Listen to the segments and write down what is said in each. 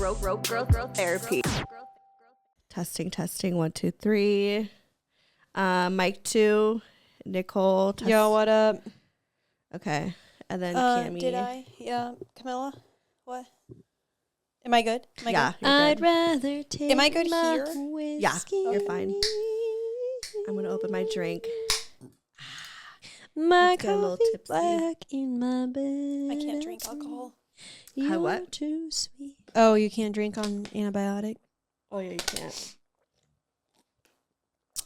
Growth therapy. Testing 1 2 3. Mic 2. Nicole. Yo, what up? Okay, and then Cami. Did I? Yeah, Camilla. What? Am I good? Am I Yeah, good? you're good. rather take Am I good here? Yeah, you're fine. I'm gonna open my drink. My Let's get a little coffee tipsy. black in my bed. I can't drink alcohol. You're what? too sweet. Oh, you can't drink on antibiotic? Oh yeah, you can't.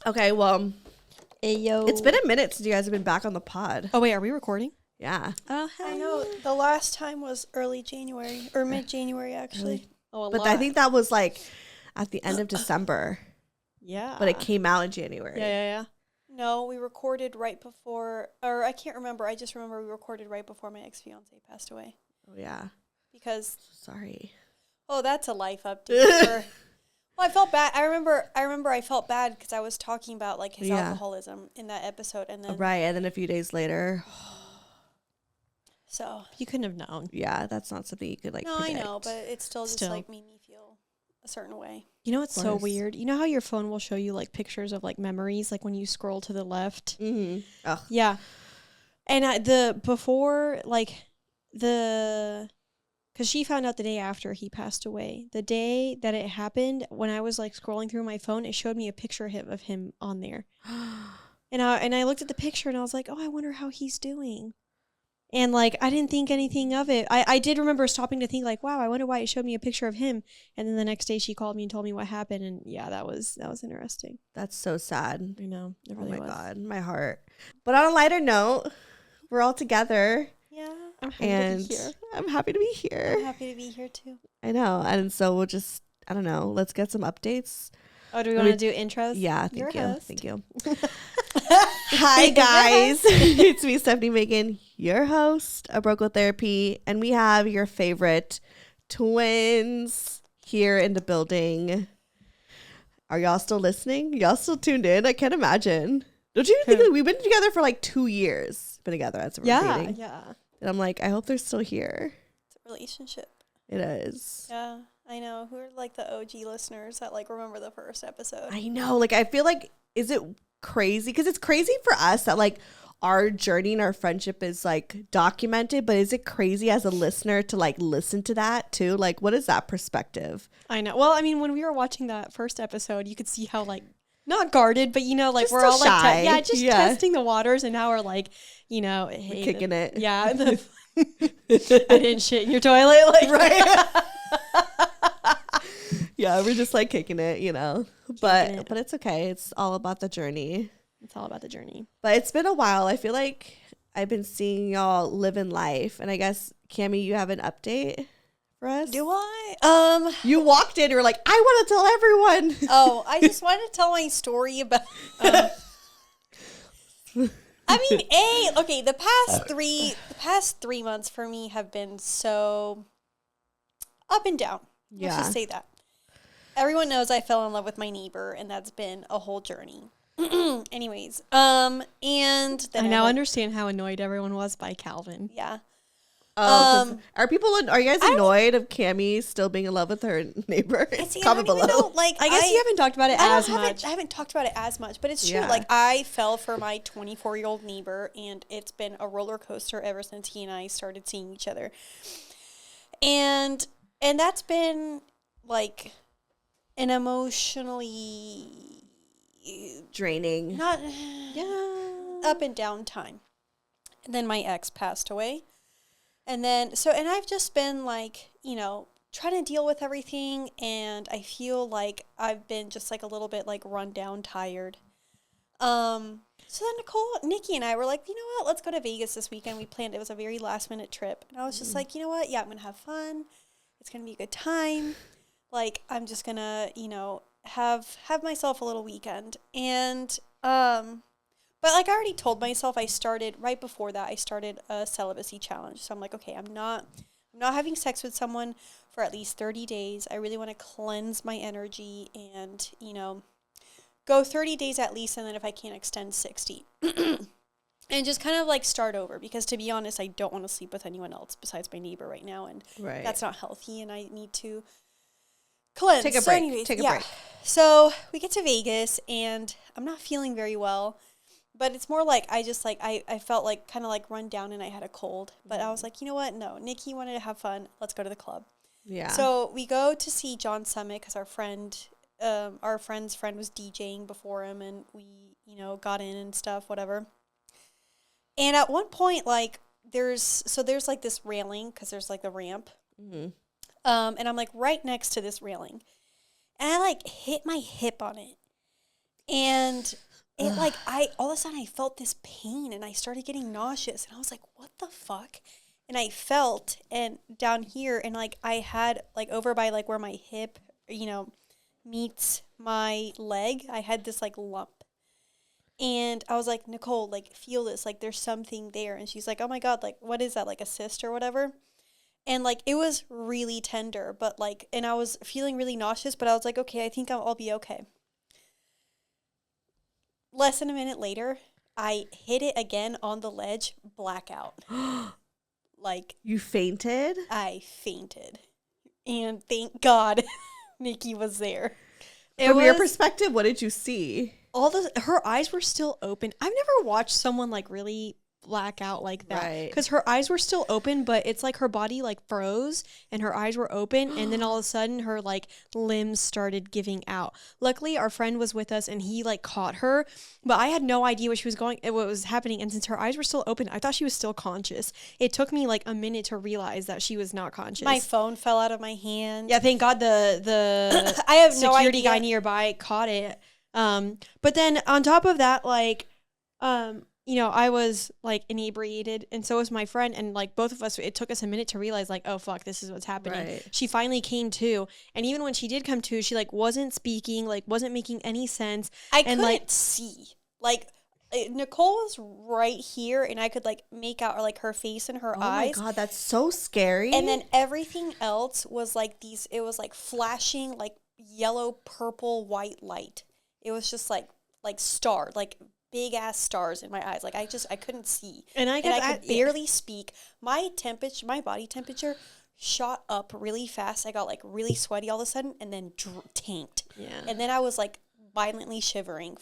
Okay, well, Ayo. it's been a minute since you guys have been back on the pod. Oh, wait, are we recording? Yeah. Oh, hell I know the last time was early January or mid-January actually. Oh, But I think that was like at the end of December. Yeah. But it came out in January. Yeah. No, we recorded right before, or I can't remember. I just remember we recorded right before my ex-fiance passed away. Oh yeah. Because Sorry. that's a life update. Well, I felt bad. I remember I felt bad because I was talking about like his alcoholism in that episode, and then Right, and then a few days later. so You couldn't have known. Yeah, that's not something you could like. no, predict. I know, but it still just like made me feel a certain way. You know what's so course. weird? You know how your phone will show you like pictures of like memories, like when you scroll to the left? Mm-hmm. Oh. Yeah. And because she found out the day after he passed away. The day that it happened, when I was like scrolling through my phone, it showed me a picture of him on there. And I looked at the picture and I was like, oh, I wonder how he's doing. And like, I didn't think anything of it. I did remember stopping to think like, wow, I wonder why it showed me a picture of him. And then the next day she called me and told me what happened. And yeah, that was interesting. That's so sad. I know. It really Oh my was. God, my heart. But on a lighter note, we're all together. Yeah, I'm happy And to be here. I'm happy to be here. I'm happy to be here too. I know. And so we'll just, I don't know, let's get some updates. Oh, do we want to do intros? Yeah, Your thank you. host. Thank you. Hi, guys. It's me, Stefanie Maegan, your host of Broco Therapy. And we have your favorite twins here in the building. Are y'all still listening? Y'all still tuned in? I can't imagine. Don't you think that we've been together for like 2 years? Been together as we're dating. Yeah. And I'm like, I hope they're still here. It's a relationship. It is. Yeah, I know. Who are like the OG listeners that like remember the first episode? I know. Like, I feel like, is it crazy? Because it's crazy for us that like our journey and our friendship is like documented, but is it crazy as a listener to like listen to that too? Like, what is that perspective? I know. Well, I mean, when we were watching that first episode, you could see how like not guarded, but you know, like Just we're still all like, shy. testing the waters, and now we're like, you know, hey, Kicking it. Yeah, I didn't shit in your toilet, like Right. Yeah, we're just like kicking it, you know. But it's okay. It's all about the journey. It's all about the journey. But it's been a while. I feel like I've been seeing y'all living life, and I guess Cami, you have an update for us? Do I? You walked in, you were like, I want to tell everyone. Oh, I just wanted to tell my story about. I mean, okay. The past 3 months for me have been so up and down. Yeah. Let's just say that. Everyone knows I fell in love with my neighbor, and that's been a whole journey. Anyways, and then I now understand how annoyed everyone was by Calvin. Yeah. Oh, are you guys annoyed of Cami still being in love with her neighbor? See, Comment I don't even below. know, like, I guess you haven't talked about it as much. I haven't talked about it as much, but it's true. Yeah. Like, I fell for my 24-year-old neighbor, and it's been a roller coaster ever since he and I started seeing each other. And that's been like an emotionally Draining. not Yeah. up and down time. And then my ex passed away. And I've just been like, you know, trying to deal with everything, and I feel like I've been just like a little bit like run down, tired. So then Nikki and I were like, you know what, let's go to Vegas this weekend. We planned, it was a very last minute trip. And I was just like, you know what, yeah, I'm going to have fun. It's going to be a good time. Like, I'm just going to, you know, have myself a little weekend. And, but like I already told myself, right before that, I started a celibacy challenge. So I'm like, okay, I'm not having sex with someone for at least 30 days. I really want to cleanse my energy and, you know, go 30 days at least, and then if I can't, extend 60. And just kind of like start over, because to be honest, I don't want to sleep with anyone else besides my neighbor right now, and Right. that's not healthy, and I need to cleanse. Take a So break. anyways, Take a yeah. break. So we get to Vegas, and I'm not feeling very well. But it's more like I just like I felt like kind of like run down and I had a cold. But I was like, you know what? No, Nikki wanted to have fun. Let's go to the club. Yeah. So we go to see John Summit because our friend's friend was DJing before him, and we got in and stuff, whatever. And at one point, like there's like this railing because there's like the ramp, Mm-hmm. and I'm like right next to this railing, and I like hit my hip on it, and it like all of a sudden I felt this pain and I started getting nauseous and I was like, what the fuck? And I felt and down here and like I had like over by like where my hip, meets my leg, I had this like lump. And I was like, Nicole, like feel this, like there's something there. And she's like, oh my God, like what is that? Like a cyst or whatever? And like it was really tender, but like, and I was feeling really nauseous, but I was like, okay, I think I'll be okay. Less than a minute later, I hit it again on the ledge, blackout. Like You fainted? I fainted. And thank God Nikki was there. From your perspective, what did you see? Her eyes were still open. I've never watched someone like really black out like that. Right. Because her eyes were still open, but it's like her body like froze and her eyes were open, and then all of a sudden her like limbs started giving out. Luckily our friend was with us and he like caught her, but I had no idea what was happening, and since her eyes were still open, I thought she was still conscious. It took me like a minute to realize that she was not conscious. My phone fell out of my hand. Yeah, thank God the I have no security idea. guy nearby caught it. But then on top of that, like, I was like inebriated and so was my friend, and like both of us, it took us a minute to realize like, oh fuck, this is what's happening. Right. She finally came to, and even when she did come to, she like wasn't speaking, like wasn't making any sense. I and couldn't like see. Like Nicole was right here and I could like make out like her face and her eyes. Oh my God, that's so scary. And then everything else was like it was like flashing like yellow, purple, white light. It was just like star, like big ass stars in my eyes. Like I couldn't see. And I could barely speak. My body temperature shot up really fast. I got like really sweaty all of a sudden and then tanked. Yeah. And then I was like violently shivering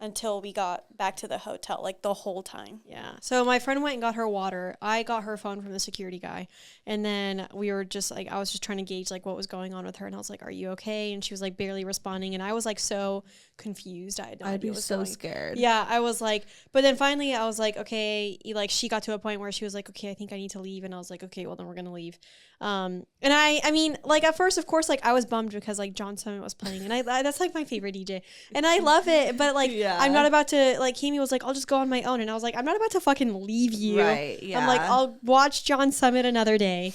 until we got back to the hotel, like the whole time. Yeah. So my friend went and got her water. I got her phone from the security guy. And then we were just like, I was just trying to gauge like what was going on with her. And I was like, are you okay? And she was like barely responding. And I was like so confused. I had no I'd idea be what was so going. scared. Yeah. I was like, but then finally I was like, okay, like she got to a point where she was like, okay, I think I need to leave. And I was like, okay, well then we're going to leave. And I mean, like at first, of course, like I was bummed because like John Summit was playing, and I that's like my favorite DJ, and I love it. But like, Yeah. I'm not about to like. Kami was like, I'll just go on my own, and I was like, I'm not about to fucking leave you. Right. Yeah. I'm like, I'll watch John Summit another day.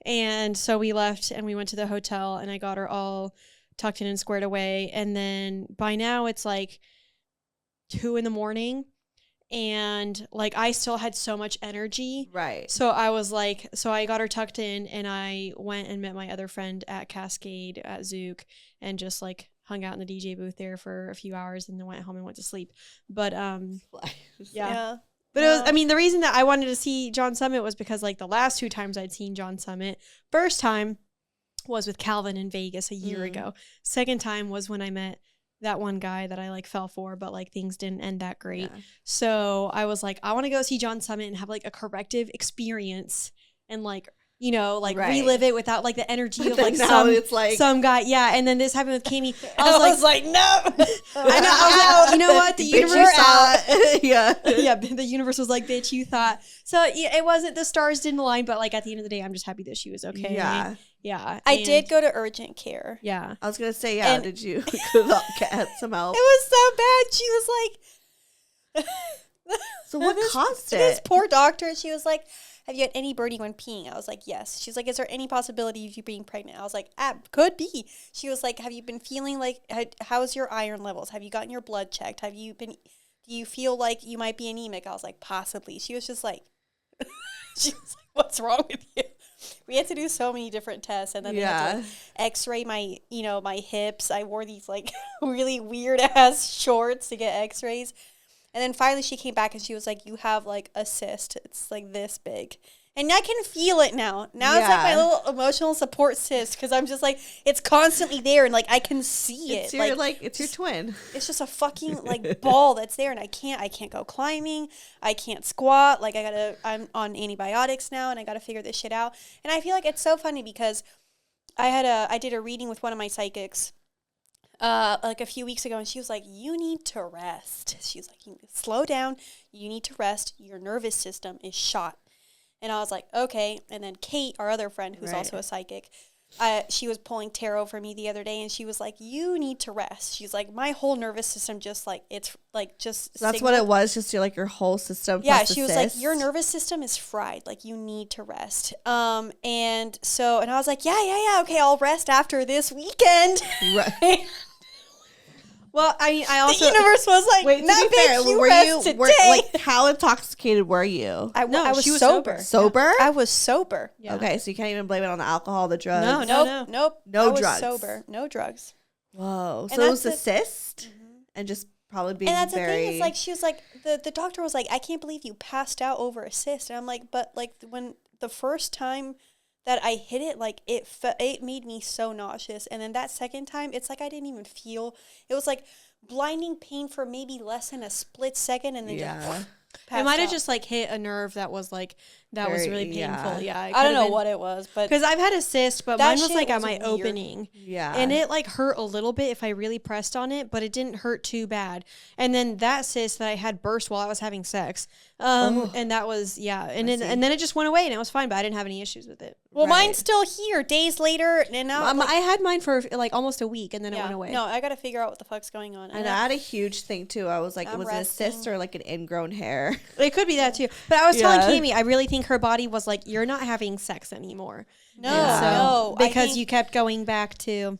And so we left and we went to the hotel, and I got her all tucked in and squared away. And then by now it's like 2 a.m. and like I still had so much energy. Right. So I was like, so I got her tucked in, and I went and met my other friend at Cascade at Zook and just like hung out in the DJ booth there for a few hours and then went home and went to sleep. But yeah. But it was, I mean, the reason that I wanted to see John Summit was because like the last 2 times I'd seen John Summit, first time was with Calvin in Vegas a year ago. Second time was when I met that one guy that I like fell for, but like things didn't end that great. Yeah. So I was like, I want to go see John Summit and have like a corrective experience and like, like relive it without like the energy of like some guy. Yeah. And then this happened with Cami. I was like, no. I know. I was like, you know what? The universe Yeah. yeah. The universe was like, bitch, you thought. So yeah, it wasn't, the stars didn't align, but like at the end of the day, I'm just happy that she was okay. Yeah. Yeah. I did go to urgent care. Yeah. I was going to say, yeah. Did you get some help? It was so bad. She was like, So what caused it? This poor doctor, she was like, have you had any burning when peeing? I was like, yes. She's like, is there any possibility of you being pregnant? I was like, could be. She was like, have you been feeling like, how's your iron levels? Have you gotten your blood checked? Do you feel like you might be anemic? I was like, possibly. She was just like, what's wrong with you? We had to do so many different tests, and then they had to like, x-ray my, my hips. I wore these like really weird ass shorts to get x-rays. And then finally she came back and she was like, you have like a cyst. It's like this big. And I can feel it now. Now it's like my little emotional support system because I'm just like, it's constantly there and like I can see it's it. your, it's your twin. It's just a fucking like ball that's there and I can't go climbing. I can't squat. Like I'm on antibiotics now and I gotta figure this shit out. And I feel like it's so funny because I did a reading with one of my psychics like a few weeks ago, and she was like, you need to rest. She was like, you need to slow down. You need to rest. Your nervous system is shot. And I was like, okay. And then Kate, our other friend, who's also a psychic, she was pulling tarot for me the other day, and she was like, you need to rest. She's like, my whole nervous system just like, it's like just so that's what it was, just your whole system. Yeah, she was like, your nervous system is fried. Like, you need to rest. And I was like, yeah, okay, I'll rest after this weekend. Right. Well, I mean, I also... The universe was like, wait, no, bitch, you rest today. How intoxicated were you? I was sober. Sober? I was sober. Yeah. Okay, so you can't even blame it on the alcohol, the drugs? Nope. No I drugs? was sober. No drugs. Whoa. So it was a cyst? Mm-hmm. And just probably being And that's the thing. It's like, she was like, the doctor was like, I can't believe you passed out over a cyst. And I'm like, but like when the first time that I hit it, like it made me so nauseous. And then that second time, it's like I didn't even feel. It was like blinding pain for maybe less than a split second, and then just it might have just like hit a nerve that was like was really painful. Yeah, I don't know what it was, but because I've had a cyst, but mine was like at my opening. Yeah, and it like hurt a little bit if I really pressed on it, but it didn't hurt too bad. And then that cyst that I had burst while I was having sex, and that was and then it just went away and it was fine, but I didn't have any issues with it. Well, mine's still here days later, and now I had mine for like almost a week, and then it went away. No, I got to figure out what the fuck's going on. And I had a huge thing too. I was like, was it a cyst or like an ingrown hair? It could be that too. But I was telling Cami, I really think her body was like, you're not having sex anymore. No, because you kept going back to.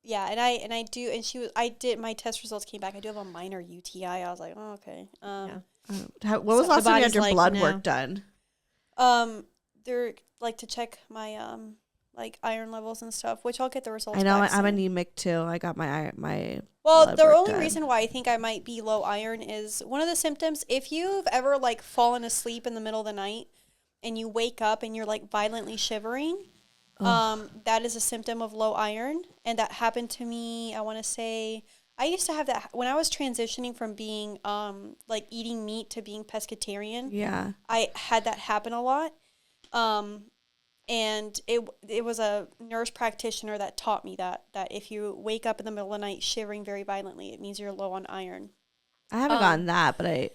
Yeah, and I do, and I did, my test results came back. I do have a minor UTI. I was like, oh, okay. What was the last time you had your blood work done? They're like to check my like iron levels and stuff, which I'll get the results. I know back I'm soon. anemic too. I got my. Well, the only reason why I think I might be low iron is one of the symptoms. If you've ever like fallen asleep in the middle of the night and you wake up and you're like violently shivering, that is a symptom of low iron, and that happened to me. I want to say I used to have that when I was transitioning from being like eating meat to being pescatarian. Yeah, I had that happen a lot. And it was a nurse practitioner that taught me that if you wake up in the middle of the night shivering very violently, it means you're low on iron. I haven't gotten that, but I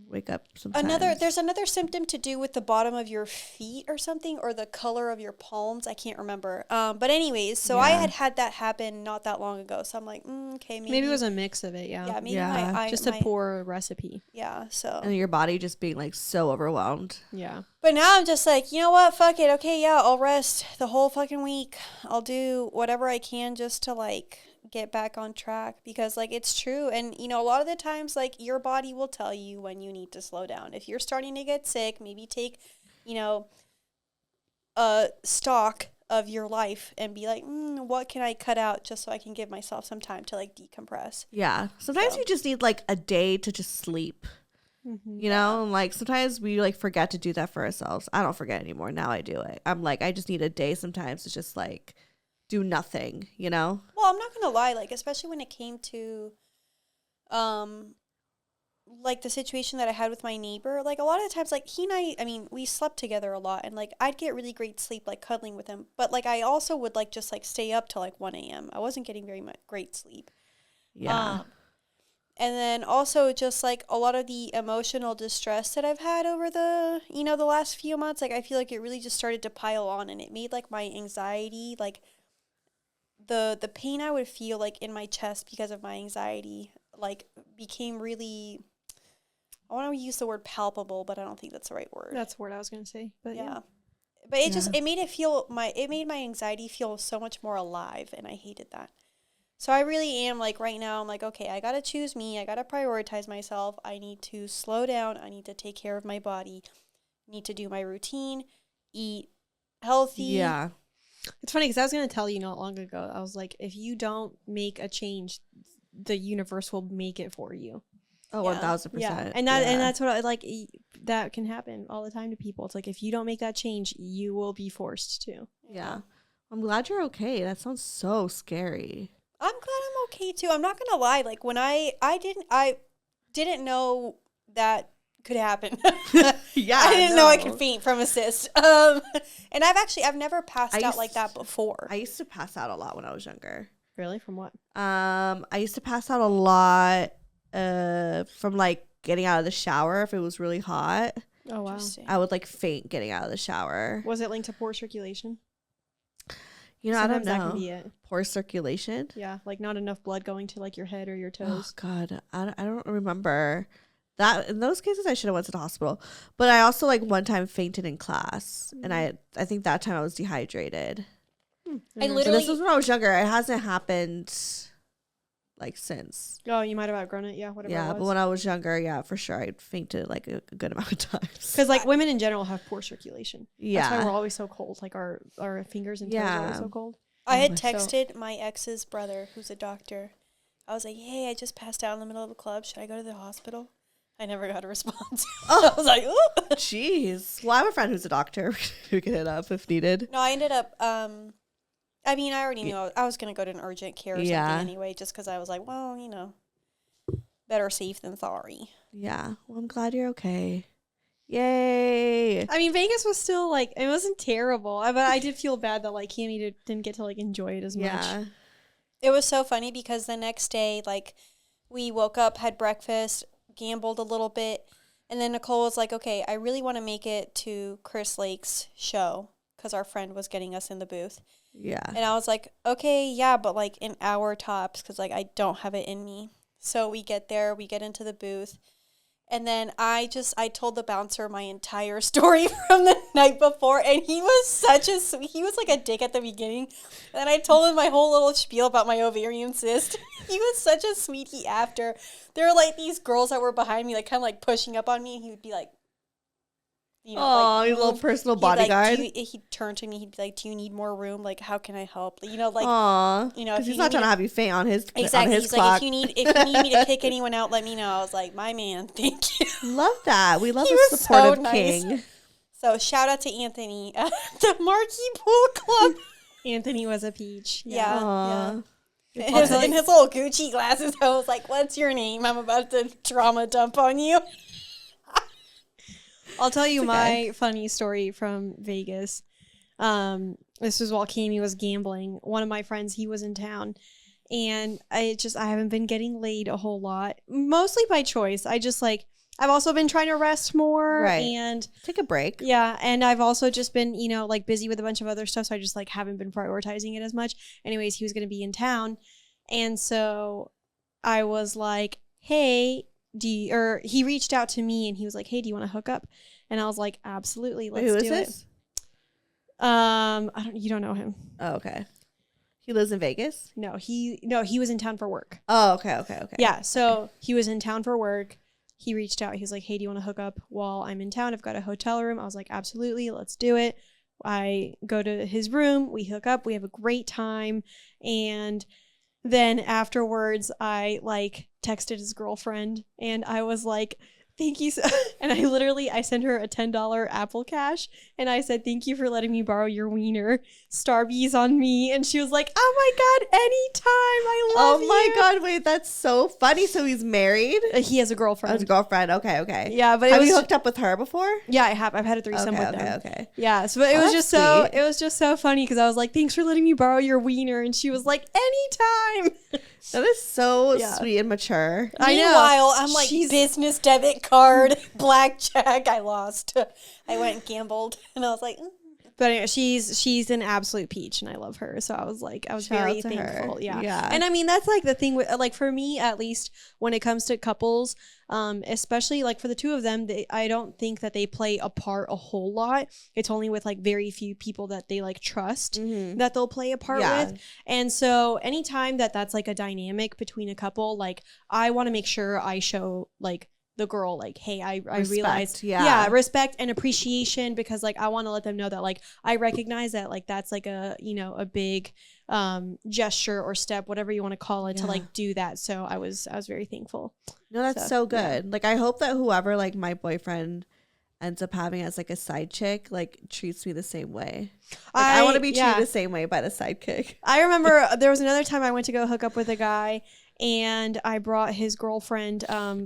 wake up sometimes. There's another symptom to do with the bottom of your feet or something, or the color of your palms. I can't remember. But anyways, so I had that happen not that long ago. So I'm like, okay, maybe it was a mix of it. Yeah. Yeah, maybe just a poor recipe. Yeah. So. And your body just being like so overwhelmed. Yeah. But now I'm just like, you know what? Fuck it. Okay, yeah, I'll rest the whole fucking week. I'll do whatever I can just to like get back on track, because like it's true. And you know, a lot of the times like your body will tell you when you need to slow down. If you're starting to get sick, maybe take, you know, a stock of your life and be like, what can I cut out just so I can give myself some time to like decompress. Yeah. Sometimes you just need like a day to just sleep. Mm-hmm. You know, like sometimes we like forget to do that for ourselves. I don't forget anymore. Now I do it. I'm like, I just need a day sometimes to just like do nothing, you know? Well, I'm not gonna lie, like especially when it came to like the situation that I had with my neighbor, like a lot of the times like he and I mean, we slept together a lot, and like I'd get really great sleep like cuddling with him, but like I also would like just like stay up till like 1 a.m. I wasn't getting very much great sleep. Yeah. And then also just like a lot of the emotional distress that I've had over the, you know, the last few months, like I feel like it really just started to pile on, and it made like my anxiety, like the pain I would feel like in my chest because of my anxiety, like became really, I want to use the word palpable, but I don't think that's the right word. That's the word I was going to say, but yeah. But it made my anxiety feel so much more alive, and I hated that. So I really am like right now, I'm like, okay, I got to choose me. I got to prioritize myself. I need to slow down. I need to take care of my body. I need to do my routine, eat healthy. Yeah. It's funny because I was going to tell you not long ago, I was like, if you don't make a change, the universe will make it for you. Oh, 1,000%. Yeah. And that's what I like. that can happen all the time to people. It's like, if you don't make that change, you will be forced to. Yeah. I'm glad you're okay. That sounds so scary. I'm glad I'm okay too. I'm not gonna lie. Like when I didn't know that could happen. Yeah, I didn't know I could faint from a cyst. And I've never passed out like that before. I used to pass out a lot when I was younger. Really? From what? I used to pass out a lot from like getting out of the shower if it was really hot. Oh, wow. I would like faint getting out of the shower. Was it linked to poor circulation? You know, Sometimes I don't know. that can be it. Poor circulation. Yeah, like not enough blood going to like your head or your toes. Oh God, I don't remember that. In those cases, I should have went to the hospital. But I also like one time fainted in class, and I think that time I was dehydrated. I So literally. this was when I was younger. It hasn't happened like since. Oh, you might have outgrown it. Yeah, whatever. Yeah, it but was. when I was younger, yeah, for sure, I fainted like a good amount of times. Because like women in general have poor circulation. Yeah. That's why we're always so cold. Like our fingers and toes are always so cold. I had So- texted my ex's brother, who's a doctor. I was like, "Hey, I just passed out in the middle of a club. Should I go to the hospital?" I never got a response. I was like, "Ooh." Jeez. Well, I have a friend who's a doctor who can hit up if needed. No, I ended up. I mean, I already knew I was gonna go to an urgent care or something anyway, just because I was like, well, you know, better safe than sorry. Yeah. Well, I'm glad you're okay. Yay. I mean, Vegas was still like, it wasn't terrible, but I did feel bad that like Cami didn't get to like enjoy it as much. Yeah. It was so funny because the next day, like, we woke up, had breakfast, gambled a little bit, and then Nicole was like, okay, I really want to make it to Chris Lake's show because our friend was getting us in the booth. Yeah. And I was like, okay, yeah, but like an hour tops because like I don't have it in me. So we get there, we get into the booth. And then I told the bouncer my entire story from the night before, and he was he was like a dick at the beginning. And then I told him my whole little spiel about my ovarian cyst. He was such a sweetie after. There were like these girls that were behind me, like kind of like pushing up on me, and he would be like, you know, oh, like, your little personal he'd like, bodyguard. he'd turn to me, he'd be like, do you need more room? Like, how can I help? You know, like, Aw, you know, because if he's you not need trying me to have you faint on his exactly. on his He's clock. like, if you need me to kick anyone out, let me know. I was like, my man, thank you. Love that. We love He a was so supportive nice. king. So shout out to Anthony at the Marquee Pool Club. Anthony was a peach. Yeah. Aw. In his little Gucci glasses, I was like, what's your name? I'm about to trauma dump on you. I'll tell you It's my okay. funny story from Vegas. This was while Cami was gambling. One of my friends, he was in town, and I haven't been getting laid a whole lot, mostly by choice. I've also been trying to rest more, Right. and Take a break. yeah, and I've also just been, like busy with a bunch of other stuff, so I just like haven't been prioritizing it as much. Anyways, he was going to be in town, and so I was like, hey, he reached out to me and he was like, hey, do you want to hook up? And I was like, absolutely, let's Wait, who is do this? it. You don't know him. Oh, okay. He lives in Vegas. No, he was in town for work. Oh, okay. Yeah, so he was in town for work. He reached out. He was like, hey, do you want to hook up while I'm in town? I've got a hotel room. I was like, absolutely, let's do it. I go to his room. We hook up. We have a great time. And then afterwards, I like texted his girlfriend and I was like, thank you. And I sent her a $10 Apple Cash and I said, thank you for letting me borrow your wiener. Starbies on me. And she was like, oh my God, anytime. I love you. Oh my God! Wait, that's so funny. So he's married. He has a girlfriend. As a girlfriend. Okay. Yeah, but Have it was you hooked up with her before? Yeah, I have. I've had a threesome with them. Okay. Yeah, so it Oh, was that's just sweet. it was just so funny because I was like, thanks for letting me borrow your wiener, and she was like, anytime. That is so Yeah. sweet and mature. I know. Meanwhile, I'm like, She's- business debit card, blackjack. I lost. I went and gambled, and I was like, But anyway, she's an absolute peach, and I love her. So I was Shout very out to her. thankful. Yeah. Yeah. And I mean, that's like the thing with like for me at least when it comes to couples, especially like for the two of them, I don't think that they play a part a whole lot. It's only with like very few people that they like trust that they'll play a part Yeah. with. And so anytime that's like a dynamic between a couple, like I want to make sure I show like the girl like, hey, I realized respect and appreciation, because like I want to let them know that like I recognize that like that's like a a big gesture or step, whatever you want to call it, to like do that. So I was very thankful. No, that's so good. Yeah. Like I hope that whoever like my boyfriend ends up having as like a side chick, like treats me the same way. Like, I want to be treated the same way by the sidekick. I remember there was another time I went to go hook up with a guy, and I brought his girlfriend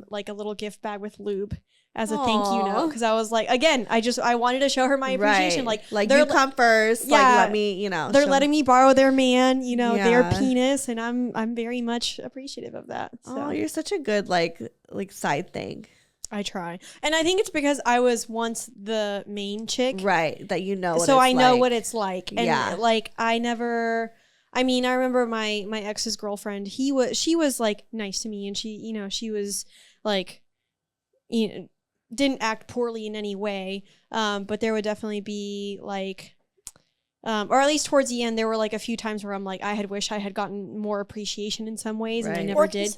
like a little gift bag with lube as a thank you note, because I was like, again, I wanted to show her my appreciation. Like you come first, like let me, they're letting me borrow their man, their penis, and I'm very much appreciative of that. So. Oh, you're such a good like side thing. I try, and I think it's because I was once the main chick, right? That what so it's know like. what it's like, and like I never. I mean, I remember my ex's girlfriend. She was like nice to me, and she was like, didn't act poorly in any way. But there would definitely be like, or at least towards the end, there were like a few times where I'm like, I had wished I had gotten more appreciation in some ways, and I never did.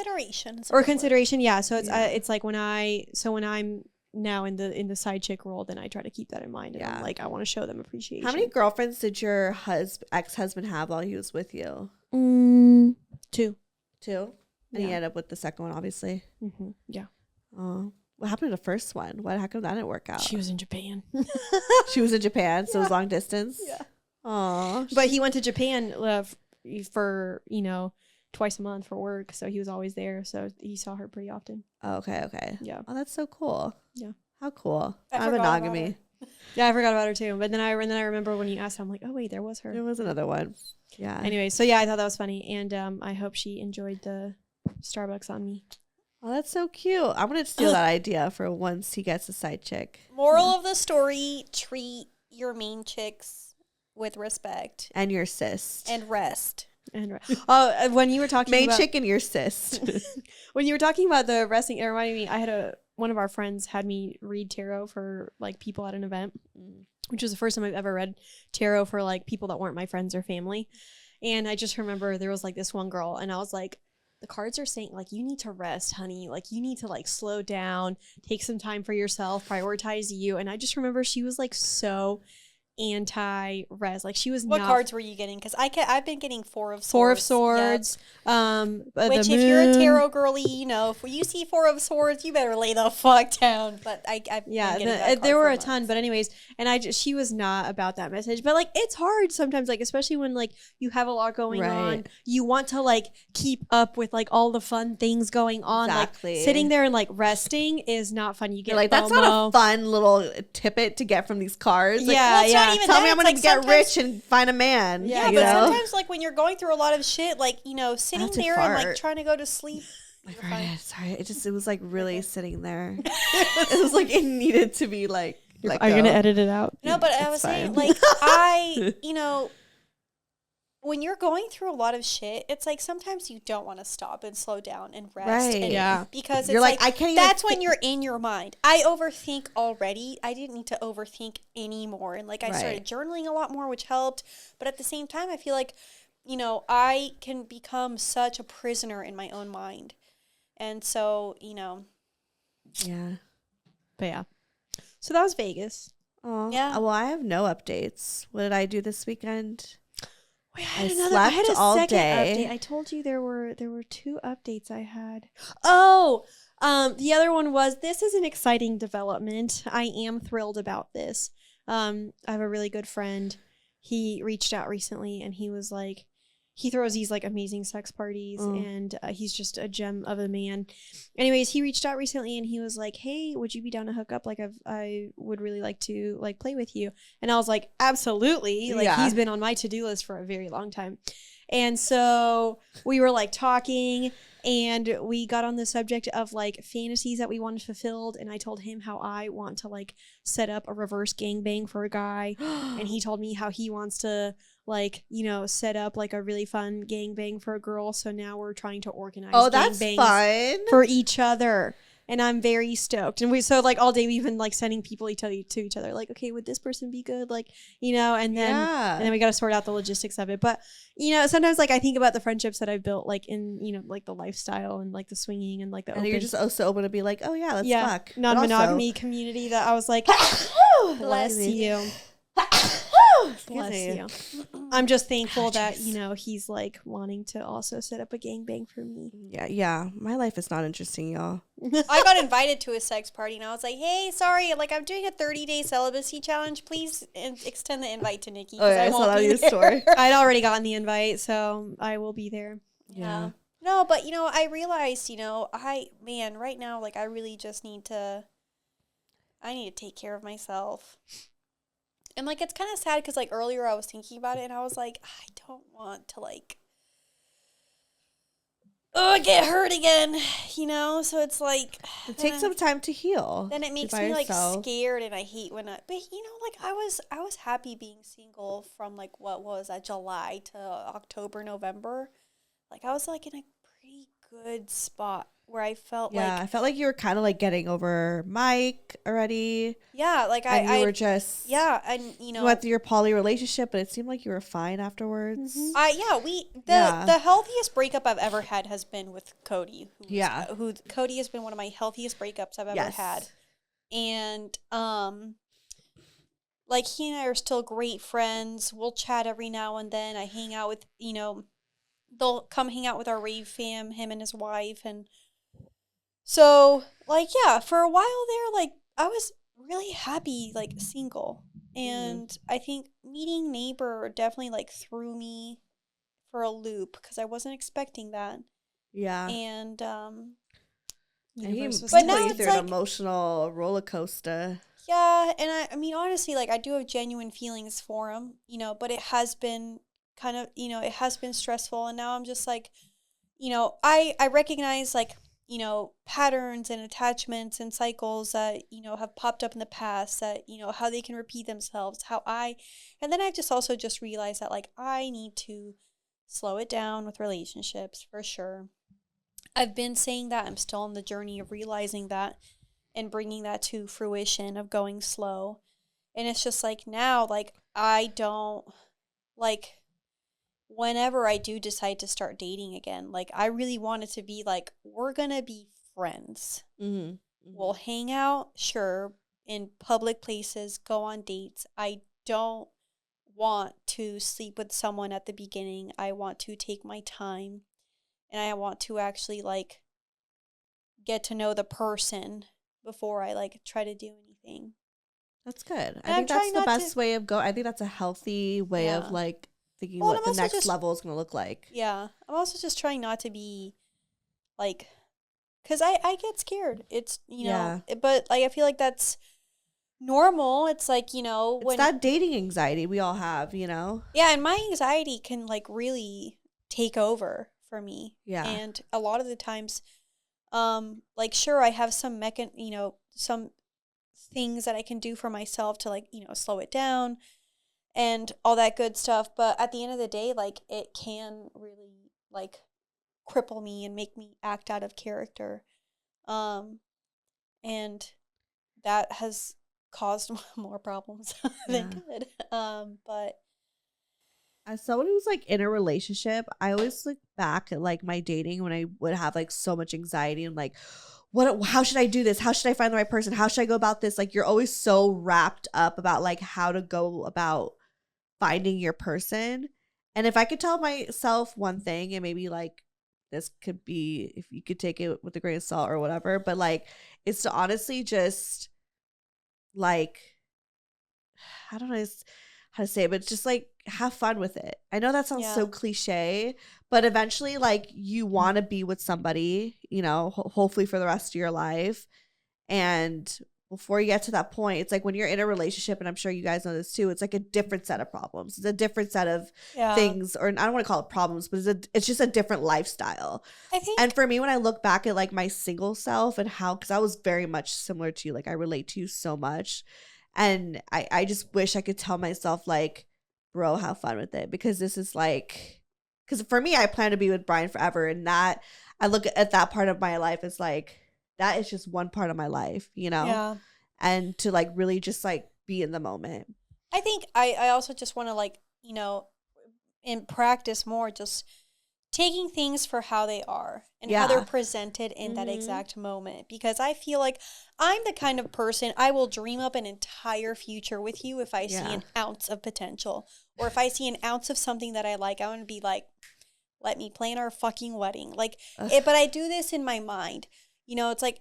Consideration, yeah. So it's like when I'm now in the side chick role, then I try to keep that in mind. And I'm like, I want to show them appreciation. How many girlfriends did your ex-husband have while he was with you? 2. And he ended up with the second one, obviously. Mm-hmm. Yeah. Oh, what happened to the first one? How come that didn't work out? She was in Japan. She was in Japan, so it was long distance. Yeah. Oh, but he went to Japan for twice a month for work, so he was always there. So he saw her pretty often. Oh, okay. Yeah. Oh, that's so cool. Yeah. How cool. Monogamy. Yeah, I forgot about her too. But then I remember when you asked, I'm like, oh wait, there was her. There was another one. Yeah. Anyway, so yeah, I thought that was funny, and I hope she enjoyed the Starbucks on me. Oh, that's so cute. I'm gonna steal that idea for once he gets a side chick. Moral of the story: treat your main chicks with respect and your sis and rest. When you were talking main about chick and your sis, when you were talking about the resting, it reminded me. I had one of our friends had me read tarot for like people at an event, which was the first time I've ever read tarot for like people that weren't my friends or family. And I just remember there was like this one girl, and I was like, the cards are saying like, you need to rest, honey. Like you need to like slow down, take some time for yourself, prioritize you. And I just remember she was like so anti-res, like she was what not. Cards were you getting? Because I've been getting Four of Swords. Yep. Which if you're a tarot girly, if you see Four of Swords, you better lay the fuck down. But there were a ton. But anyways, and she was not about that message. But like it's hard sometimes, like especially when like you have a lot going on, you want to like keep up with like all the fun things going on. Exactly. Like sitting there and like resting is not fun. You get like that's not a fun little tidbit to get from these cards. Like, even tell me I'm gonna like get rich and find a man. Yeah, but sometimes like when you're going through a lot of shit, like sitting there and like trying to go to sleep. Sorry, it was like really sitting there. It was like it needed to be like. Are you gonna edit it out? No, but I was saying like when you're going through a lot of shit, it's like sometimes you don't want to stop and slow down and rest. Right. Because you're it's like I can't. That's when you're in your mind. I overthink already. I didn't need to overthink anymore, and like I started journaling a lot more, which helped. But at the same time, I feel like I can become such a prisoner in my own mind, and so Yeah. But yeah. So that was Vegas. Oh yeah. Well, I have no updates. What did I do this weekend? Wait, I slept all day. Update. I told you there were 2 updates I had. Oh, the other one was, this is an exciting development. I am thrilled about this. I have a really good friend. He reached out recently, and he was like, he throws these like amazing sex parties, and he's just a gem of a man. Anyways, he reached out recently, and he was like, hey, would you be down to hook up? Like I would really like to like play with you. And I was like, absolutely. Like he's been on my to-do list for a very long time. And so we were like talking, and we got on the subject of like fantasies that we wanted fulfilled. And I told him how I want to like set up a reverse gangbang for a guy. And he told me how he wants to like, set up like a really fun gangbang for a girl. So now we're trying to organize gangbangs fun for each other. And I'm very stoked. And so like all day we've been like sending people to each other, like, okay, would this person be good? Like, and then we got to sort out the logistics of it. But, sometimes like I think about the friendships that I've built like in, like the lifestyle and like the swinging and like the open. You're just so open to be like, oh yeah, let's fuck. Non-monogamy community that I was like, bless you. Excuse Bless me. you. I'm just thankful that, Jeez. you know, he's like wanting to also set up a gangbang for me. Yeah. My life is not interesting, y'all. I got invited to a sex party, and I was like, hey, sorry, like, I'm doing a 30-day celibacy challenge. Please extend the invite to Nikki, because I won't be there. story. I'd already gotten the invite, so I will be there. Yeah. No, but, you know, I realized, you know, right now, like, I really just need to take care of myself. And, like, it's kind of sad because, like, earlier I was thinking about it, and I was like, I don't want to, like, get hurt again, you know? So it's like... It takes some time to heal. Then it makes by me, like, yourself. scared, and I hate when but, you know, like, I was happy being single from, like, what was that, July to October, November. Like, I was, like, in a pretty good spot where I felt like... I felt like you were kind of like getting over Mike already. Yeah, like, And you were just... Yeah, and, you know... You went through your poly relationship, but it seemed like you were fine afterwards. The healthiest breakup I've ever had has been with Cody. Cody has been one of my healthiest breakups I've ever had. And, like, he and I are still great friends. We'll chat every now and then. I hang out with, you know... They'll come hang out with our rave fam, him and his wife, and so, like, yeah, for a while there, like, I was really happy, like, single, and I think meeting Neighbor definitely, like, threw me for a loop, because I wasn't expecting that. Yeah. And, And he but now put you it's through like, an emotional roller coaster. yeah, and I mean, honestly, like, I do have genuine feelings for him, you know, but it has been kind of, you know, it has been stressful, and now I'm just like, you know, I recognize, like, you know, patterns and attachments and cycles that, you know, have popped up in the past, that, you know, how they can repeat themselves, and then I've just also just realized that, like, I need to slow it down with relationships, for sure. I've been saying that. I'm still on the journey of realizing that and bringing that to fruition, of going slow. And it's just like, now, like, I don't, like, whenever I do decide to start dating again, like, I really want it to be like, we're gonna be friends. Mm-hmm. We'll hang out, sure, in public places, go on dates. I don't want to sleep with someone at the beginning. I want to take my time, and I want to actually, like, get to know the person before I, like, try to do anything. That's good. And I think that's the best way of going. I think that's a healthy way of, like, thinking what the next level is going to look like. Yeah. I'm also just trying not to be, like, because I get scared. It's, you know, but, like, I feel like that's normal. It's like, you know, it's that dating anxiety we all have, you know? Yeah, and my anxiety can, like, really take over for me. Yeah. And a lot of the times, like, sure, I have some you know, some things that I can do for myself to, like, you know, slow it down and all that good stuff, but at the end of the day, like, it can really, like, cripple me and make me act out of character, and that has caused more problems than good. But as someone who's, like, in a relationship, I always look back at, like, my dating when I would have, like, so much anxiety and, like, how should I do this? How should I find the right person? How should I go about this? Like, you're always so wrapped up about, like, how to go about finding your person. And if I could tell myself one thing, and maybe, like, this could be, if you could take it with a grain of salt or whatever, but, like, it's to honestly just, like, I don't know how to say it, but it's just, like, have fun with it. I know that sounds so cliche, but eventually, like, you want to be with somebody, you know, hopefully for the rest of your life. And before you get to that point, it's like when you're in a relationship, and I'm sure you guys know this too, it's like a different set of problems. It's a different set of things, or I don't want to call it problems, but it's just a different lifestyle. I think, and for me, when I look back at, like, my single self and how, because I was very much similar to you, like, I relate to you so much. And I just wish I could tell myself, like, bro, have fun with it, because this is, like, because for me, I plan to be with Brian forever, and that, I look at that part of my life as, like, that is just one part of my life, you know? Yeah. And to, like, really just, like, be in the moment. I think I also just want to, like, you know, in practice more, just taking things for how they are and how they're presented in that exact moment. Because I feel like I'm the kind of person, I will dream up an entire future with you if I see an ounce of potential. Or if I see an ounce of something that I like, I want to be like, let me plan our fucking wedding. Like, but I do this in my mind. You know, it's like,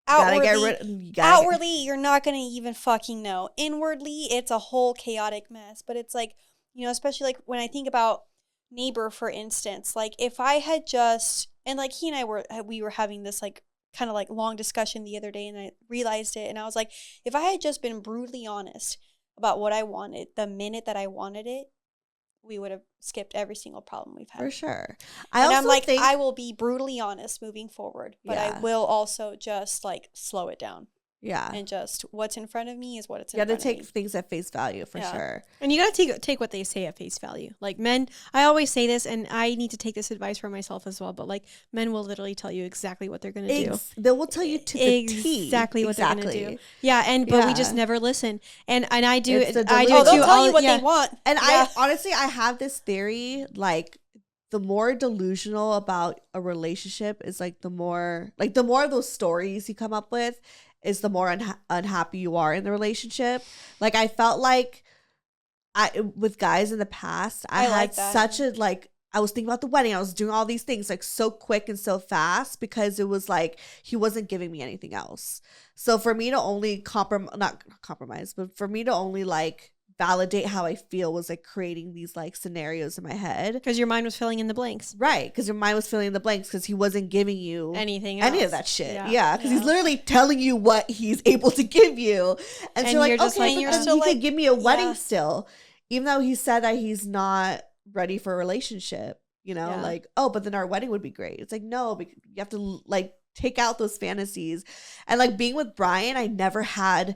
outwardly, you're not going to even fucking know. Inwardly, it's a whole chaotic mess. But it's like, you know, especially like when I think about Neighbor, for instance, like if I had just, and like he and we were having this like kind of like long discussion the other day, and I realized it, and I was like, if I had just been brutally honest about what I wanted the minute that I wanted it, we would have skipped every single problem we've had. For sure. I'm like, I will be brutally honest moving forward, but I will also just like slow it down. Yeah. And just what's in front of me is what it's in front of me. You got to take things at face value for sure. And you got to take what they say at face value. Like men, I always say this, and I need to take this advice for myself as well, but like men will literally tell you exactly what they're going to do. They will tell you to the T. Exactly what they're going to do. Yeah. But we just never listen. And I do it. They'll tell you what they want. And I honestly, I have this theory, like, the more delusional about a relationship is like the more of those stories you come up with is the more unhappy you are in the relationship. Like I felt like with guys in the past, I had such a like, I was thinking about the wedding. I was doing all these things like so quick and so fast because it was like he wasn't giving me anything else. So for me to only not compromise, but for me to only like validate how I feel was like creating these like scenarios in my head. Because your mind was filling in the blanks. Right. Because your mind was filling in the blanks because he wasn't giving you anything else. Any of that shit. Yeah. Because he's literally telling you what he's able to give you. And so like, okay, you're still he could give me a wedding still. Even though he said that he's not ready for a relationship. You know, like, oh, but then our wedding would be great. It's like, no, you have to like take out those fantasies. And like being with Brian, I never had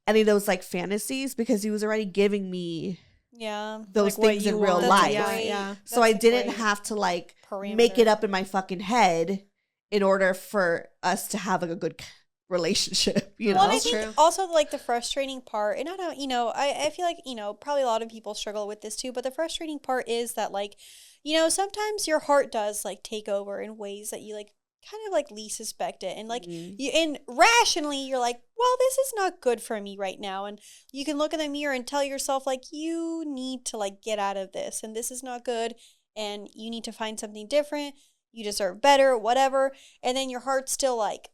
any of those like fantasies because he was already giving me those like things in real life. So I didn't have to like make it up in my fucking head in order for us to have like a good relationship, you know? Well, and I think also like the frustrating part, and I don't, you know, I feel like, you know, probably a lot of people struggle with this too, but the frustrating part is that like, you know, sometimes your heart does like take over in ways that you like kind of like least suspect it, and like and rationally you're like, well, this is not good for me right now, and you can look in the mirror and tell yourself like you need to like get out of this, and this is not good, and you need to find something different, you deserve better, whatever, and then your heart's still like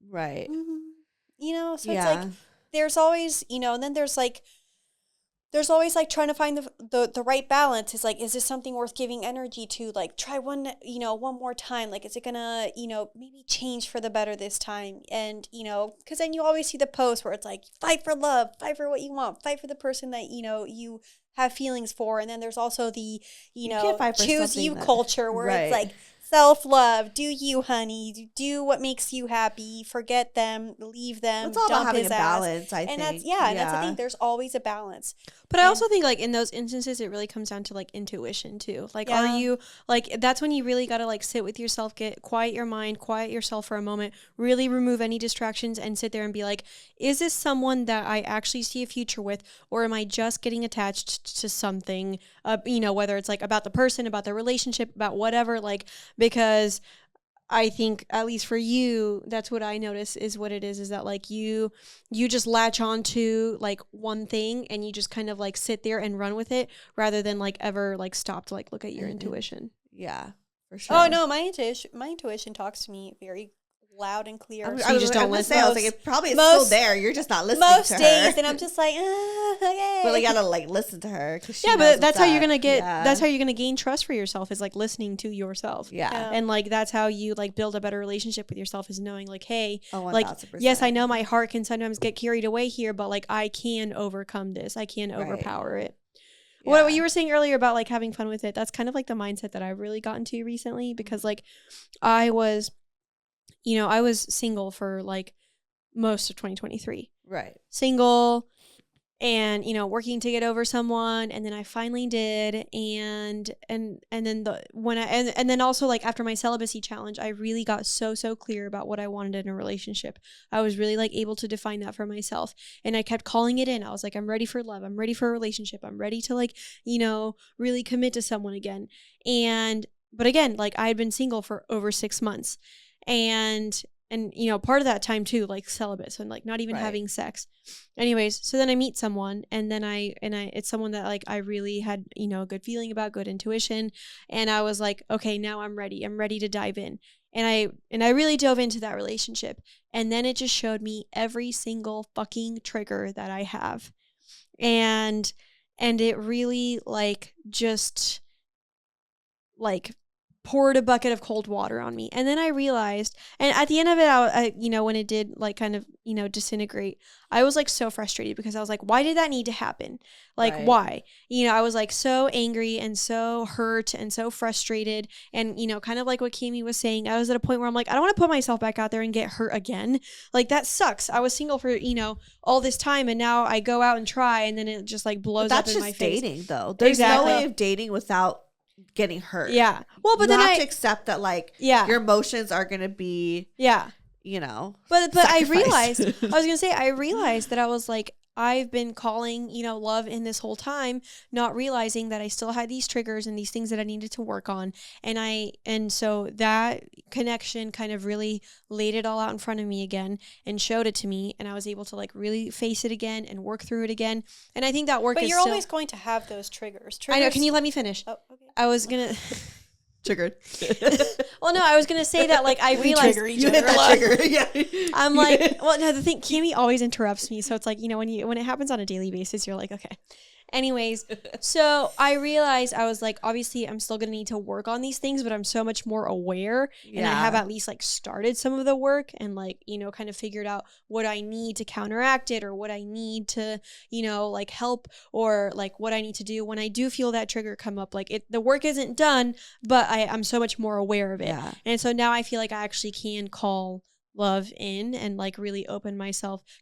you know, so it's like there's always, you know, and then there's always like trying to find the right balance. Is like, is this something worth giving energy to? Like try one more time. Like, is it gonna, you know, maybe change for the better this time? And, you know, because then you always see the post where it's like, fight for love, fight for what you want, fight for the person that, you know, you have feelings for. And then there's also the, you know, choose you culture where it's like, self-love, do you, honey, do what makes you happy, forget them, leave them, it's all dump about having his a ass. balance, I think. And that's that's the thing, there's always a balance. But I also think like in those instances it really comes down to like intuition too. Like are you like, that's when you really got to like sit with yourself, quiet your mind, quiet yourself for a moment, really remove any distractions and sit there and be like, is this someone that I actually see a future with, or am I just getting attached to something, you know, whether it's like about the person, about the relationship, about whatever, like, because I think at least for you, that's what I notice is what it is that like you just latch on to like one thing and you just kind of like sit there and run with it rather than like ever like stop to like look at your intuition. Yeah, for sure. Oh no, my intuition talks to me very loud and clear. So you just don't listen. I was like, it probably is still there. You're just not listening to her. Most days, and I'm just like, okay. But you gotta like listen to her. But that's how you're gonna get. That's how you're gonna gain trust for yourself. Is like listening to yourself. Yeah. And like that's how you like build a better relationship with yourself. Is knowing like, hey, 1,000%. like yes, I know my heart can sometimes get carried away here, but like I can overcome this. I can overpower it. Yeah. What you were saying earlier about like having fun with it, that's kind of like the mindset that I've really gotten to recently, because like I was single for like most of 2023. Right. Single, and working to get over someone, and then I finally did, and then and then also like after my celibacy challenge, I really got so clear about what I wanted in a relationship. I was really like able to define that for myself, and I kept calling it in. I was like, I'm ready for love, I'm ready for a relationship, I'm ready to like really commit to someone again. But again, like I had been single for over 6 months, and part of that time too, like celibate, so like not even having sex. Anyways, so then I meet someone, and then it's someone that like I really had a good feeling about, good intuition, and I was like, okay, now I'm ready to dive in. And I really dove into that relationship, and then it just showed me every single fucking trigger that I have, and it really like just like poured a bucket of cold water on me. And then I realized, and at the end of it, I when it did like kind of, disintegrate, I was like so frustrated because I was like, why did that need to happen? Like, why? I was like so angry and so hurt and so frustrated. And, kind of like what Cami was saying, I was at a point where I'm like, I don't want to put myself back out there and get hurt again. Like, that sucks. I was single for, all this time, and now I go out and try, and then it just like blows up in my face. That's just dating though. There's no way of dating without getting hurt. Yeah. Well, but you then have to accept that like your emotions are going to be but I realized that I was like, I've been calling, love in this whole time, not realizing that I still had these triggers and these things that I needed to work on. And so that connection kind of really laid it all out in front of me again and showed it to me. And I was able to like really face it again and work through it again. And I think that work but is you're always going to have those triggers. I know. Can you let me finish? Oh, okay. I was going to... Triggered. Well, no, I was going to say that like I realized... You hit that trigger. Yeah. I'm like, well, no, the thing, Cami always interrupts me. So it's like, when it happens on a daily basis, you're like, okay. Anyways, so I realized I was like, obviously I'm still going to need to work on these things, but I'm so much more aware, and I have at least like started some of the work and like, kind of figured out what I need to counteract it, or what I need to, like help, or like what I need to do when I do feel that trigger come up. Like the work isn't done, but I'm so much more aware of it. Yeah. And so now I feel like I actually can call love in and like really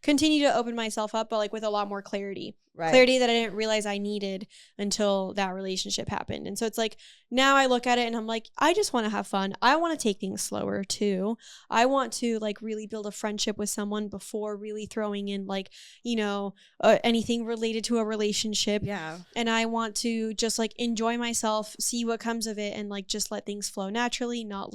continue to open myself up, but like with a lot more clarity. Clarity that I didn't realize I needed until that relationship happened. And so it's like, now I look at it and I'm like, I just want to have fun. I want to take things slower too. I want to like really build a friendship with someone before really throwing in like, anything related to a relationship. Yeah. And I want to just like enjoy myself, see what comes of it, and like just let things flow naturally, not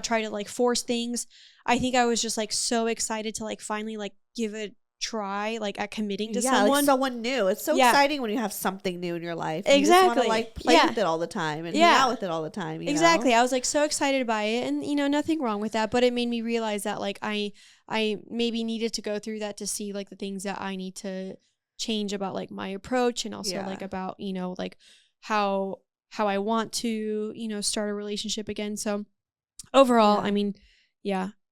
try to like force things. I think I was just like so excited to like finally like give it try like at committing to someone. Like someone new. It's so exciting when you have something new in your life. You exactly. just want to like play with it all the time and hang out with it all the time. Exactly. I was like so excited by it, and nothing wrong with that, but it made me realize that like I maybe needed to go through that to see like the things that I need to change about like my approach, and also like about like how I want to start a relationship again. So overall, I mean,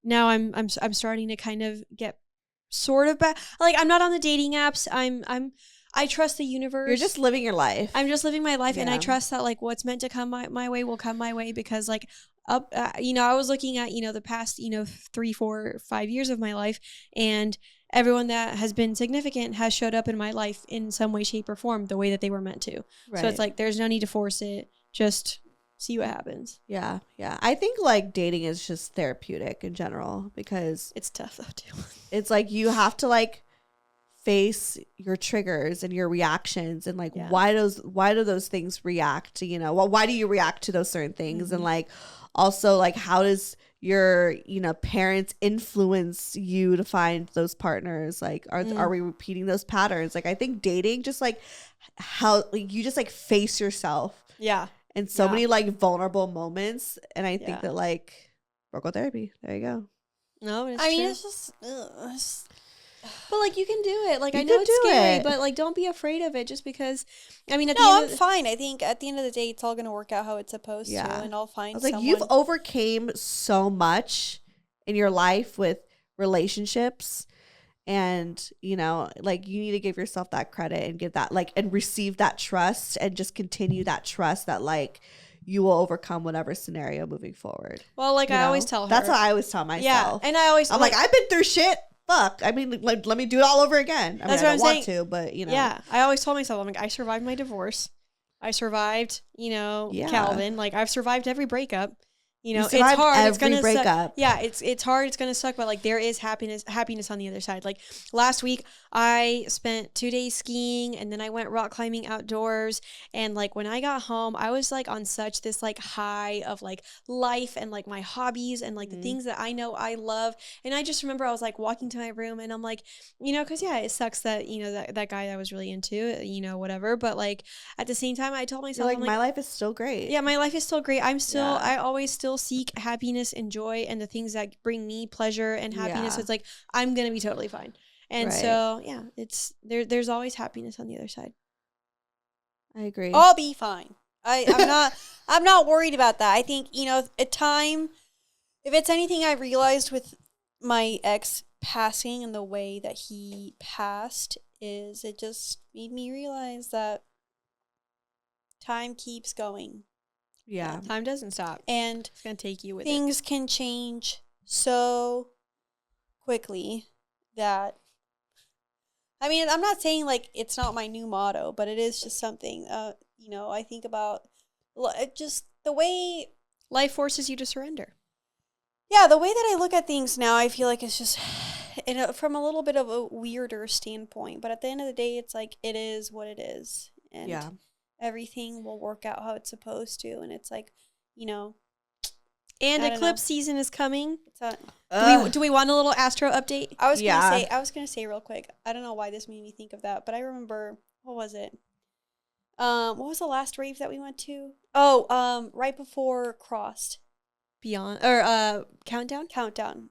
now I'm starting to kind of get sort of back. Like, I'm not on the dating apps. I trust the universe. You're just living your life. I'm just living my life, and I trust that like what's meant to come my way will come my way, because like I was looking at the past 3, 4, 5 years of my life, and everyone that has been significant has showed up in my life in some way, shape, or form the way that they were meant to. Right. So it's like there's no need to force it. Just see what happens. Yeah. I think like dating is just therapeutic in general, because it's tough though too. It's like you have to like face your triggers and your reactions, and like why do those things react? Why do you react to those certain things? Mm-hmm. And like also like how does your parents influence you to find those partners? Like are we repeating those patterns? Like I think dating just like how you just like face yourself. Yeah. And so many like vulnerable moments, and I think that like vocal therapy. There you go. No, it's I true. mean, it's just. But like you can do it. Like I know it's scary, but like don't be afraid of it. Just because, I mean, I'm fine. I think at the end of the day, it's all gonna work out how it's supposed to, and I'll find. I was like, you've overcame so much in your life with relationships. And, like you need to give yourself that credit and give that like and receive that trust, and just continue that trust that like you will overcome whatever scenario moving forward. Well, like I always tell her. That's what I always tell myself. Yeah. And I'm like, I've been through shit, fuck? I mean, like, let me do it all over again. I That's mean, I what don't I'm want to, but you know. Yeah, I always told myself, I'm like, I survived my divorce. I survived, Calvin. Like, I've survived every breakup. It's survived hard. It's every gonna breakup. suck. Yeah, it's hard. It's gonna suck, but like there is happiness on the other side. Like last week, I spent 2 days skiing, and then I went rock climbing outdoors. And like when I got home, I was like on such this like high of like life and like my hobbies and like the things that I know I love. And I just remember I was like walking to my room, and I'm like, because it sucks that that guy that I was really into, whatever. But like at the same time, I told myself, Like, I'm my life is still great. Yeah, my life is still great. Yeah. I always still seek happiness and joy and the things that bring me pleasure and happiness. Yeah. So it's like, I'm going to be totally fine. And Right. so, yeah, there's always happiness on the other side. I agree. I'll be fine. I'm not worried about that. I think, at time, if it's anything I realized with my ex passing and the way that he passed, is it just made me realize that time keeps going. Yeah. Time doesn't stop. And It's going to take you with things can change so quickly that, I mean, I'm not saying like it's not my new motto, but it is just something, I think about just the way it. Life forces you to surrender. Yeah, the way that I look at things now, I feel like it's just from a little bit of a weirder standpoint. But at the end of the day, it's like it is what it is. And Yeah. everything will work out how it's supposed to. And it's like, And I don't eclipse know. season is coming. it's a, Do we want a little astro update? I was Yeah. gonna say real quick. I don't know why this made me think of that, but I remember, what was it? What was the last rave that we went to? Oh, right before Crossed. Beyond or countdown? Countdown.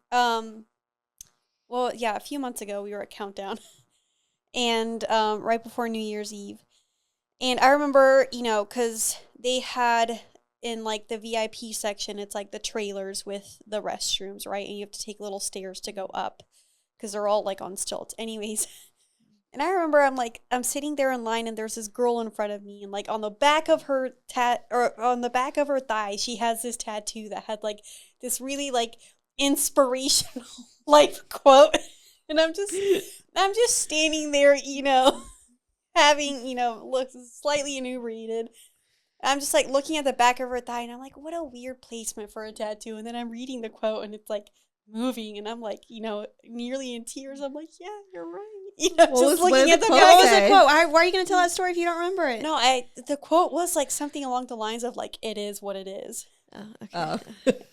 Well, yeah, a few months ago we were at Countdown, and right before New Year's Eve, and I remember, because they had in like the VIP section, it's like the trailers with the restrooms, right, and you have to take little stairs to go up, because they're all like on stilts, anyways. And I remember I'm sitting there in line, and there's this girl in front of me, and like on the back of her on the back of her thigh, she has this tattoo that had like this really like inspirational life quote. And I'm just standing there, having, looks slightly inebriated. I'm just like looking at the back of her thigh, and I'm like, what a weird placement for a tattoo. And then I'm reading the quote, and it's like moving, and I'm like, nearly in tears. I'm like, yeah, you're right. What Just did looking the at the quote back. What was say? the quote? Why are you going to tell that story if you don't remember it? No, the quote was like something along the lines of like, it is what it is. Oh, okay. Oh.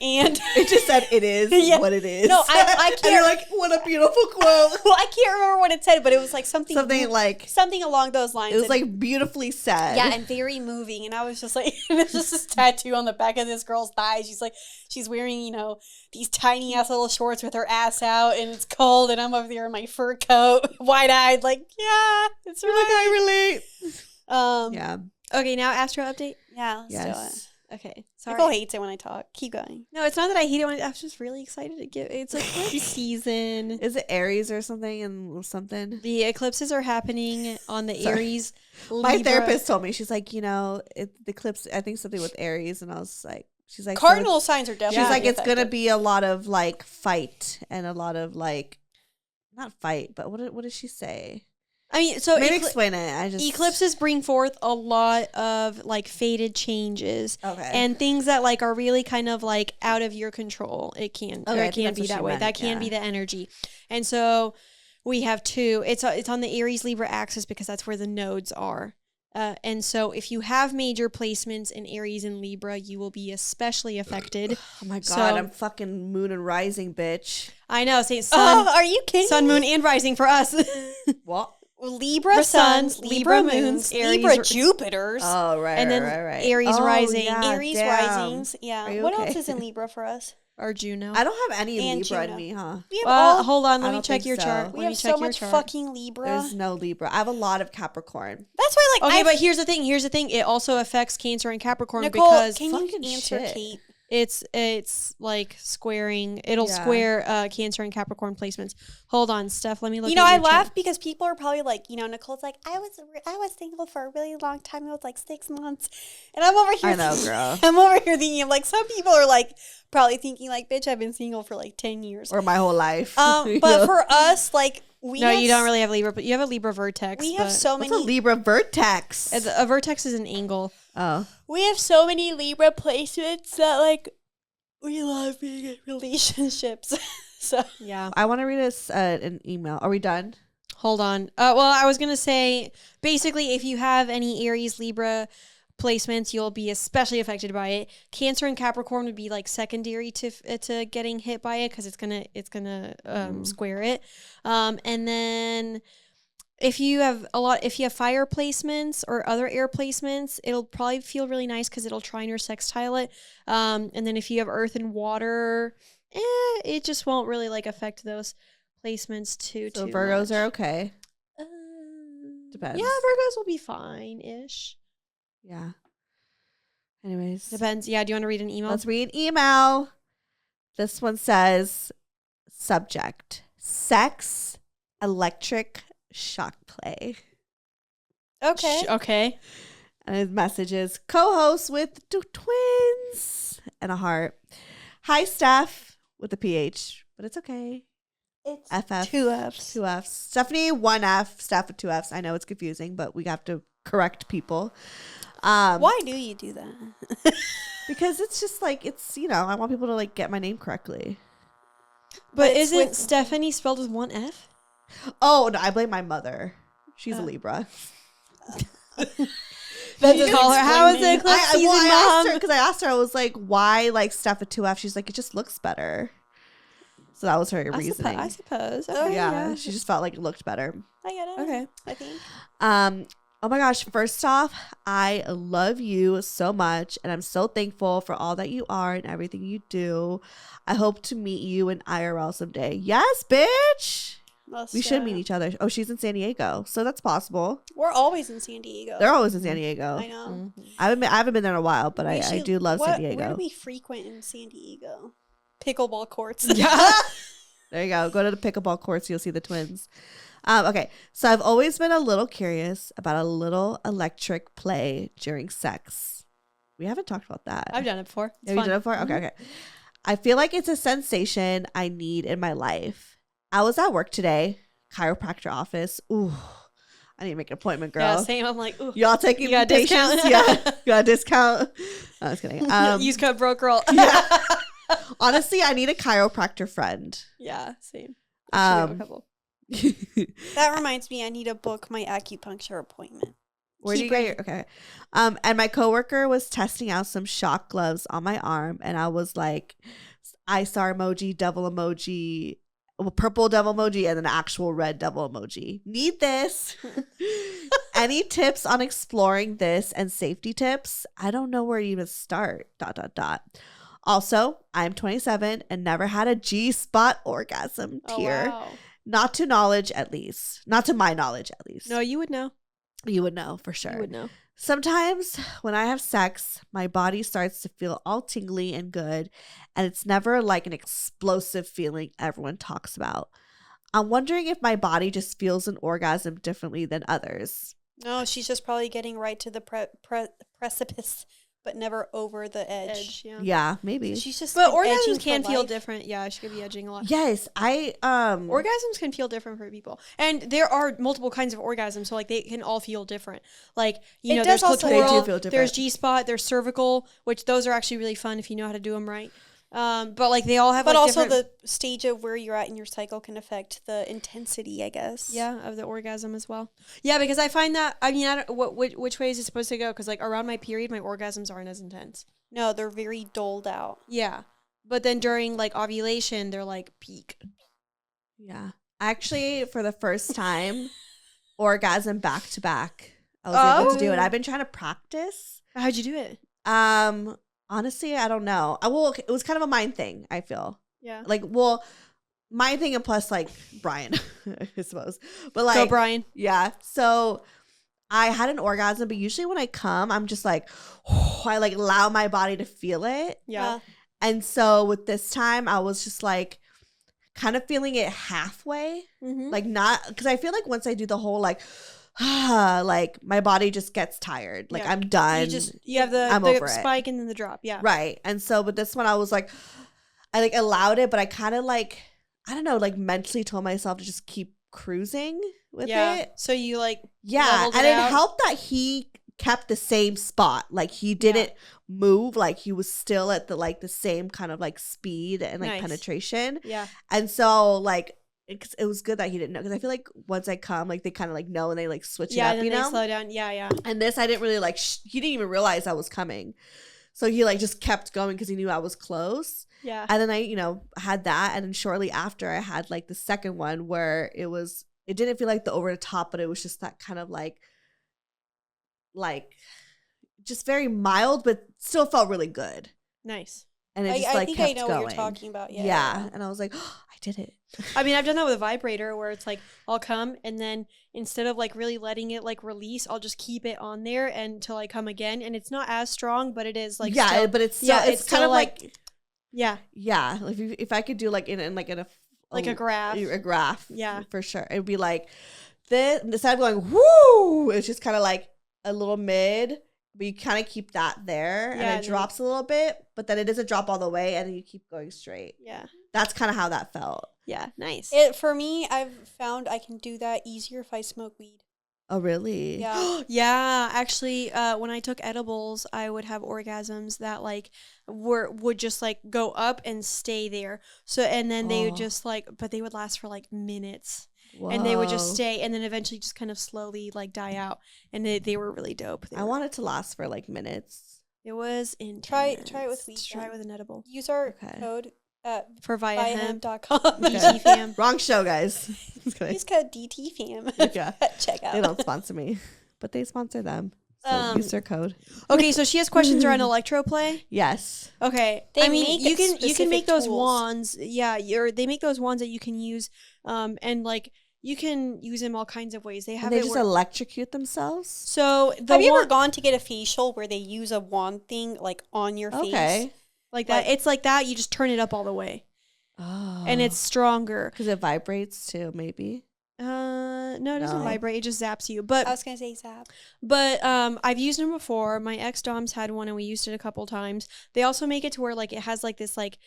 And It just said it is Yeah. what it is. No, I And you're like, what a beautiful quote. well, I can't remember what it said, but it was like something Like, something along those lines. it was and- like beautifully said. yeah, and very moving. And I was just like, and it's just this tattoo on the back of this girl's thigh. She's wearing, these tiny ass little shorts with her ass out, and it's cold, and I'm over there in my fur coat, wide eyed, like, yeah, it's You're like, right. I relate. Yeah. Okay, now astro update. Yeah, let's do it. Yes. Okay, sorry. Nicole hates it when I talk. Keep going. No, it's not that I hate it. I was just really excited to get. It's eclipse season. Is it Aries or something and something? The eclipses are happening on the Sorry. Aries. My Libra. therapist told me, she's like, the eclipse, I think something with Aries. And I was like, she's like, Cardinal signs are She's definitely like, it's going to affected. be a lot of like fight and a lot of like, not fight, but what did she say? I mean, so Maybe explain it. eclipses bring forth a lot of like fated changes Okay. and things that like are really kind of like out of your control. It can Okay, I it think can that's be what that she way. meant, That can yeah. be the energy. And so we have two. It's on the Aries Libra axis because that's where the nodes are. And so if you have major placements in Aries and Libra, you will be especially affected. Oh my God, So- I'm fucking moon and rising, bitch. I know, say sun, Are you kidding? sun, moon, and rising for us. What? Libra suns, suns, Libra Libra moons, moons, Aries Libra r- Jupiters, Oh, right, And then right. Aries Oh, rising. yeah, Aries damn. risings. Yeah. Are you What okay? else is in Libra for us? or Juno. I don't have any And Libra in Juno. me, huh? We have all. Hold on, I let me don't check think your so. chart. We Let me have check so your much chart. fucking Libra. There's no Libra. I have a lot of Capricorn. That's why, like, Okay, I've- but here's the thing. It also affects Cancer and Capricorn Nicole, because can you fucking answer shit. Kate? it's like squaring. It'll Yeah. square Cancer and Capricorn placements. Hold on, Steph. Let me look. You know, at I your chart. laugh because people are probably like, Nicole's like, I was single for a really long time. It was like 6 months, and I'm over here. I know, girl. I'm over here thinking of like some people are like probably thinking like, bitch, I've been single for like 10 years. Or my whole life. But for us, like, you don't really have Libra, but you have a Libra vertex. We have so What's many. a Libra vertex? A vertex is an angle. Oh. We have so many Libra placements that, like, we love being in relationships. So Yeah. I want to read us an email. Are we done? Hold on. Well, I was going to say, basically, if you have any Aries, Libra placements, you'll be especially affected by it. Cancer and Capricorn would be like secondary to getting hit by it because it's gonna square it. And then if you have fire placements or other air placements, it'll probably feel really nice because it'll trine or sextile it. And then if you have earth and water, it just won't really like affect those placements too Virgos much. are okay. Depends. Yeah, Virgos will be fine-ish. Yeah. Anyways. Depends. Yeah, do you want to read an email? Let's read an email. This one says, subject, sex, electric shock play. okay. Okay. And his message is, co-host with twins and a heart. Hi, Steph, with a PH, but it's okay. It's FF. 2 Fs. 2 Fs. Stephanie, 1 F. Steph with 2 Fs. I know it's confusing, but we have to correct people. Why do you do that? Because it's just like, it's, I want people to like get my name correctly. But it's isn't with- Stephanie spelled with one F? Oh, no, I blame my mother. She's a Libra. That's a caller. How is it? I asked her, I was like, why like Steph with 2 F? She's like, it just looks better. So that was her reasoning. I suppose. Okay, yeah, she just felt like it looked better. I get it. Okay. I think. Oh my gosh, first off, I love you so much and I'm so thankful for all that you are and everything you do. I hope to meet you in IRL someday. Yes, bitch. We should meet each other. Oh, she's in San Diego, so that's possible. We're always in San Diego. They're always in San Diego. I know. I haven't been there in a while, but I do love San Diego. Where do we frequent in San Diego? Pickleball courts. Yeah. There you go. Go to the pickleball courts. You'll see the twins. Okay. So I've always been a little curious about a little electric play during sex. We haven't talked about that. I've done it before. It's Have you fun. done it before? Okay. I feel like it's a sensation I need in my life. I was at work today, chiropractor office. Ooh, I need to make an appointment, girl. Yeah, same. I'm like, ooh. Y'all taking You got a patients? discount? Yeah, you got a discount. No, I was kidding. Use code broke girl. Yeah. Honestly, I need a chiropractor friend. Yeah, same. Actually, I have a couple. That reminds me, I need to book my acupuncture appointment. Where do you get your okay? And my coworker was testing out some shock gloves on my arm, and I was like, eye star emoji, devil emoji, purple devil emoji, and an actual red devil emoji. Need this. Any tips on exploring this and safety tips? I don't know where to even start. ... Also, I'm 27 and never had a G-spot orgasm. Tier. wow. Not to knowledge, at least. Not to my knowledge, at least. No, you would know. You would know for sure. You would know. Sometimes when I have sex, my body starts to feel all tingly and good, and it's never like an explosive feeling everyone talks about. I'm wondering if my body just feels an orgasm differently than others. No, she's just probably getting right to the precipice, but never over the edge. Yeah. Yeah, maybe. So she's just But been edging orgasms can for feel life. different. Yeah, she could be edging a lot. Yes, Orgasms can feel different for people. And there are multiple kinds of orgasms, so like they can all feel different. Like, It there's does also- They do clitoral, feel different. there's G-spot, there's cervical, which those are actually really fun if you know how to do them right. But like they all have But like also different, the stage of where you're at in your cycle can affect the intensity, I guess. yeah, of the orgasm as well. Yeah, because I find that, I mean, I don't, which way is it supposed to go? Because like around my period, my orgasms aren't as intense. No, they're very doled out. Yeah. But then during like ovulation, they're like peak. Yeah. Actually, for the first time, orgasm back to back. I was able to do it. I've been trying to practice. How'd you do it? Honestly, I don't know. It was kind of a mind thing, I feel. Yeah. Like, well, mind thing and plus like Brian, I suppose. But like Go, Brian. yeah. So I had an orgasm, but usually when I come, I'm just like, I like allow my body to feel it. Yeah. And so with this time, I was just like kind of feeling it halfway. Mm-hmm. Like not, because I feel like once I do the whole like, like my body just gets tired. Like Yeah. I'm done. You have I'm the over it. spike and then the drop. Yeah. Right. And so, but this one I was like, I like allowed it, but I kind of like, I don't know, like mentally told myself to just keep cruising with it. So you like And it helped that he kept the same spot. Like he didn't move. Like he was still at the same kind of like speed and like penetration. Yeah. And so like it was good that he didn't know, because I feel like once I come, like they kind of like know and they like switch it up, then you they know? slow down. Yeah. And this I didn't really like. He didn't even realize I was coming, so he like just kept going because he knew I was close. Yeah. And then I had that, and then shortly after I had like the second one where it didn't feel like the over the top, but it was just that kind of like just very mild, but still felt really good. Nice. And it just I like think kept I know going. what you're talking about. Yeah. And I was like, oh, I did it. I mean, I've done that with a vibrator where it's like I'll come and then instead of like really letting it like release, I'll just keep it on there until I come again, and it's not as strong, but it is like but it's still, it's kind of like yeah. If I could do like in a graph. A graph. Yeah. For sure. It'd be like this, instead of going, woo, it's just kind of like a little mid, but you kind of keep that there and it drops a little bit, but then it doesn't drop all the way and then you keep going straight. Yeah. That's kind of how that felt. Yeah. Nice. For me, I've found I can do that easier if I smoke weed. Oh, really? Yeah. Yeah, actually, when I took edibles, I would have orgasms that like would just like go up and stay there. So and then they would just like, but they would last for like minutes. Whoa. And they would just stay and then eventually just kind of slowly like die out. And they were really dope. I want it to last for like minutes. It was intense. Try it with weed. Try it with an edible. Use our code for viahemp.com. DTFam. Wrong show, guys. Use code DTFam. Yeah. Check out. They don't sponsor me, but they sponsor them. So use their code. Okay, so she has questions around electroplay. Yes. Okay. You can make those wands. Yeah, they make those wands that you can use, and like you can use them all kinds of ways. They have they just electrocute themselves. So have you ever gone to get a facial where they use a wand thing like on your face? Okay. Like that. It's like that. You just turn it up all the way. Oh. And it's stronger because it vibrates too. Maybe. No, it doesn't vibrate. It just zaps you. But I was gonna say zap. But I've used them before. My ex Dom's had one, and we used it a couple times. They also make it to where like it has like this like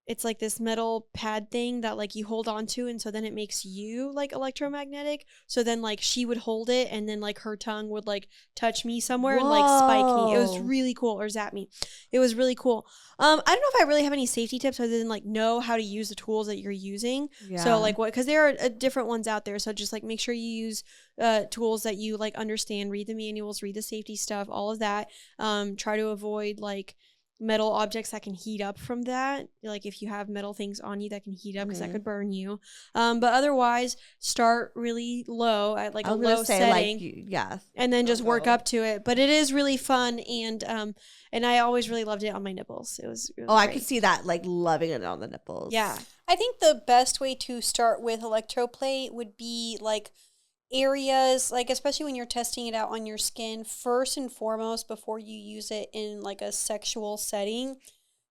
it's like this metal pad thing that like you hold on to, and so then it makes you like electromagnetic. So then like she would hold it, and then like her tongue would like touch me somewhere and like spike me. It was really cool, or zap me. It was really cool. I don't know if I really have any safety tips other than like know how to use the tools that you're using. Yeah. So like because there are different ones out there. So just like make sure you use tools that you like understand, read the manuals, read the safety stuff, all of that. Try to avoid like metal objects that can heat up from that, like if you have metal things on you that can heat up because that could burn you, but otherwise start really low at like a low setting, and then just work up to it. But it is really fun, and I always really loved it on my nipples. It was great. I could see that, like loving it on the nipples. Yeah, I think the best way to start with electroplay would be like areas, like especially when you're testing it out on your skin, first and foremost, before you use it in like a sexual setting,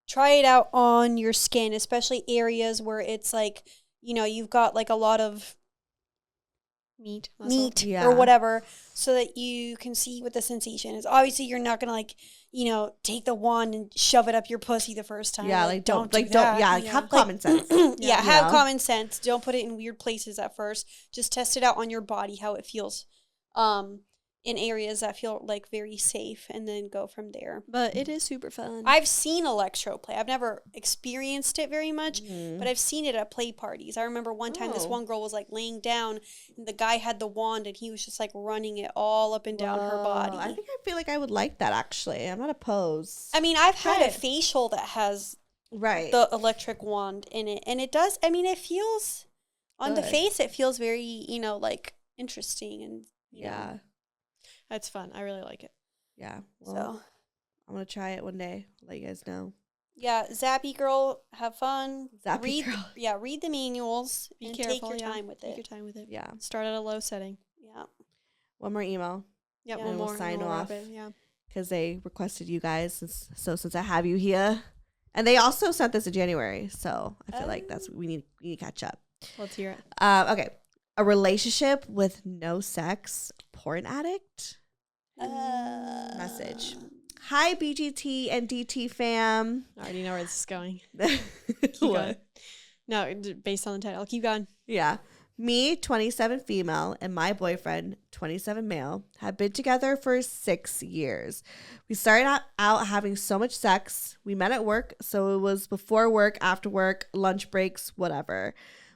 try it out on your skin, especially areas where it's like, you've got like a lot of meat or whatever, so that you can see what the sensation is. Obviously you're not gonna like take the wand and shove it up your pussy the first time. Have common sense. Have common sense. Don't put it in weird places at first. Just test it out on your body, how it feels in areas that feel like very safe, and then go from there. But it is super fun. I've seen electroplay. I've never experienced it very much, but I've seen it at play parties. I remember one time this one girl was like laying down, and the guy had the wand, and he was just like running it all up and down her body. I feel like I would like that, actually. I'm not opposed. I mean, I've had a facial that has the electric wand in it, and it does. I mean, it feels on the face. It feels very like interesting, and you know. That's fun. I really like it. Yeah. Well, I'm going to try it one day. I'll let you guys know. Yeah. Zappy girl, have fun. Zappy girl. Yeah. Read the manuals. Be and careful. Take your time with it. Take your time with it. Yeah. Start at a low setting. Yeah. One more email. Yep. And one more. We'll sign off. Yeah. Because they requested you guys. Since I have you here. And they also sent this in January. So I feel like we need to catch up. Let's hear it. Okay. A relationship with no sex, porn addict? Message. Hi, BGT and DT fam. I already know where this is going. Keep going. No, based on the title. Keep going. Yeah. Me, 27 female, and my boyfriend, 27 male, have been together for 6 years. We started out having so much sex. We met at work, so it was before work, after work, lunch breaks, whatever.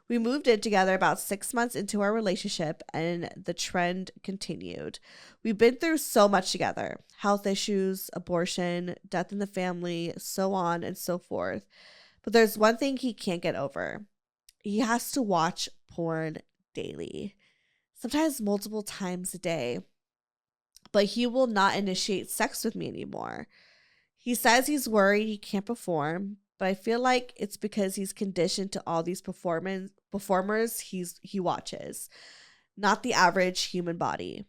We moved in together about 6 months into our relationship, and the trend continued. We've been through so much together. Health issues, abortion, death in the family, so on and so forth. But there's one thing he can't get over. He has to watch porn daily, sometimes multiple times a day. But he will not initiate sex with me anymore. He says he's worried he can't perform, but I feel like it's because he's conditioned to all these performers he watches, not the average human body.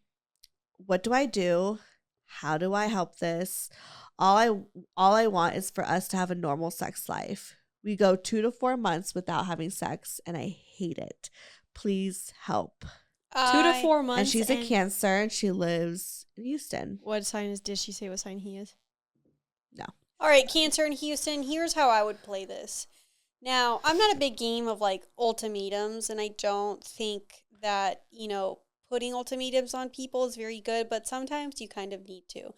What do I do? How do I help this? All I want is for us to have a normal sex life. We go 2 to 4 months without having sex, and I hate it. Please help. 2 to 4 months. And she's a Cancer, and she lives in Houston. What sign is? Did she say what sign he is? No. All right, Cancer in Houston, here's how I would play this. Now, I'm not a big game of like ultimatums, and I don't think that, putting ultimatums on people is very good, but sometimes you kind of need to.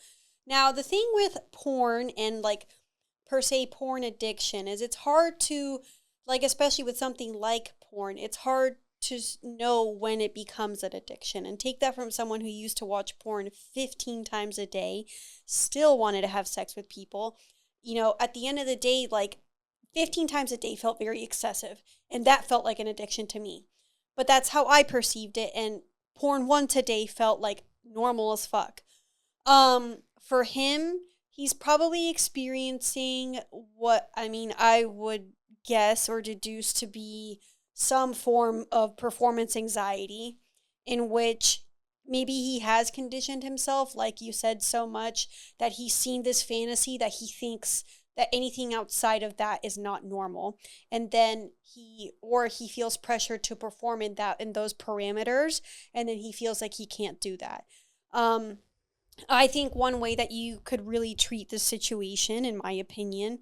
Now, the thing with porn and like per se porn addiction is it's hard to, like, especially with something like porn, it's hard to know when it becomes an addiction. And take that from someone who used to watch porn 15 times a day, still wanted to have sex with people. At the end of the day, like 15 times a day felt very excessive. And that felt like an addiction to me. But that's how I perceived it. And porn once a day felt like normal as fuck. For him, he's probably experiencing what, I would guess or deduce to be some form of performance anxiety, in which maybe he has conditioned himself, like you said, so much that he's seen this fantasy that he thinks that anything outside of that is not normal. And then he feels pressure to perform in those parameters, and then he feels like he can't do that. I think one way that you could really treat this situation, in my opinion,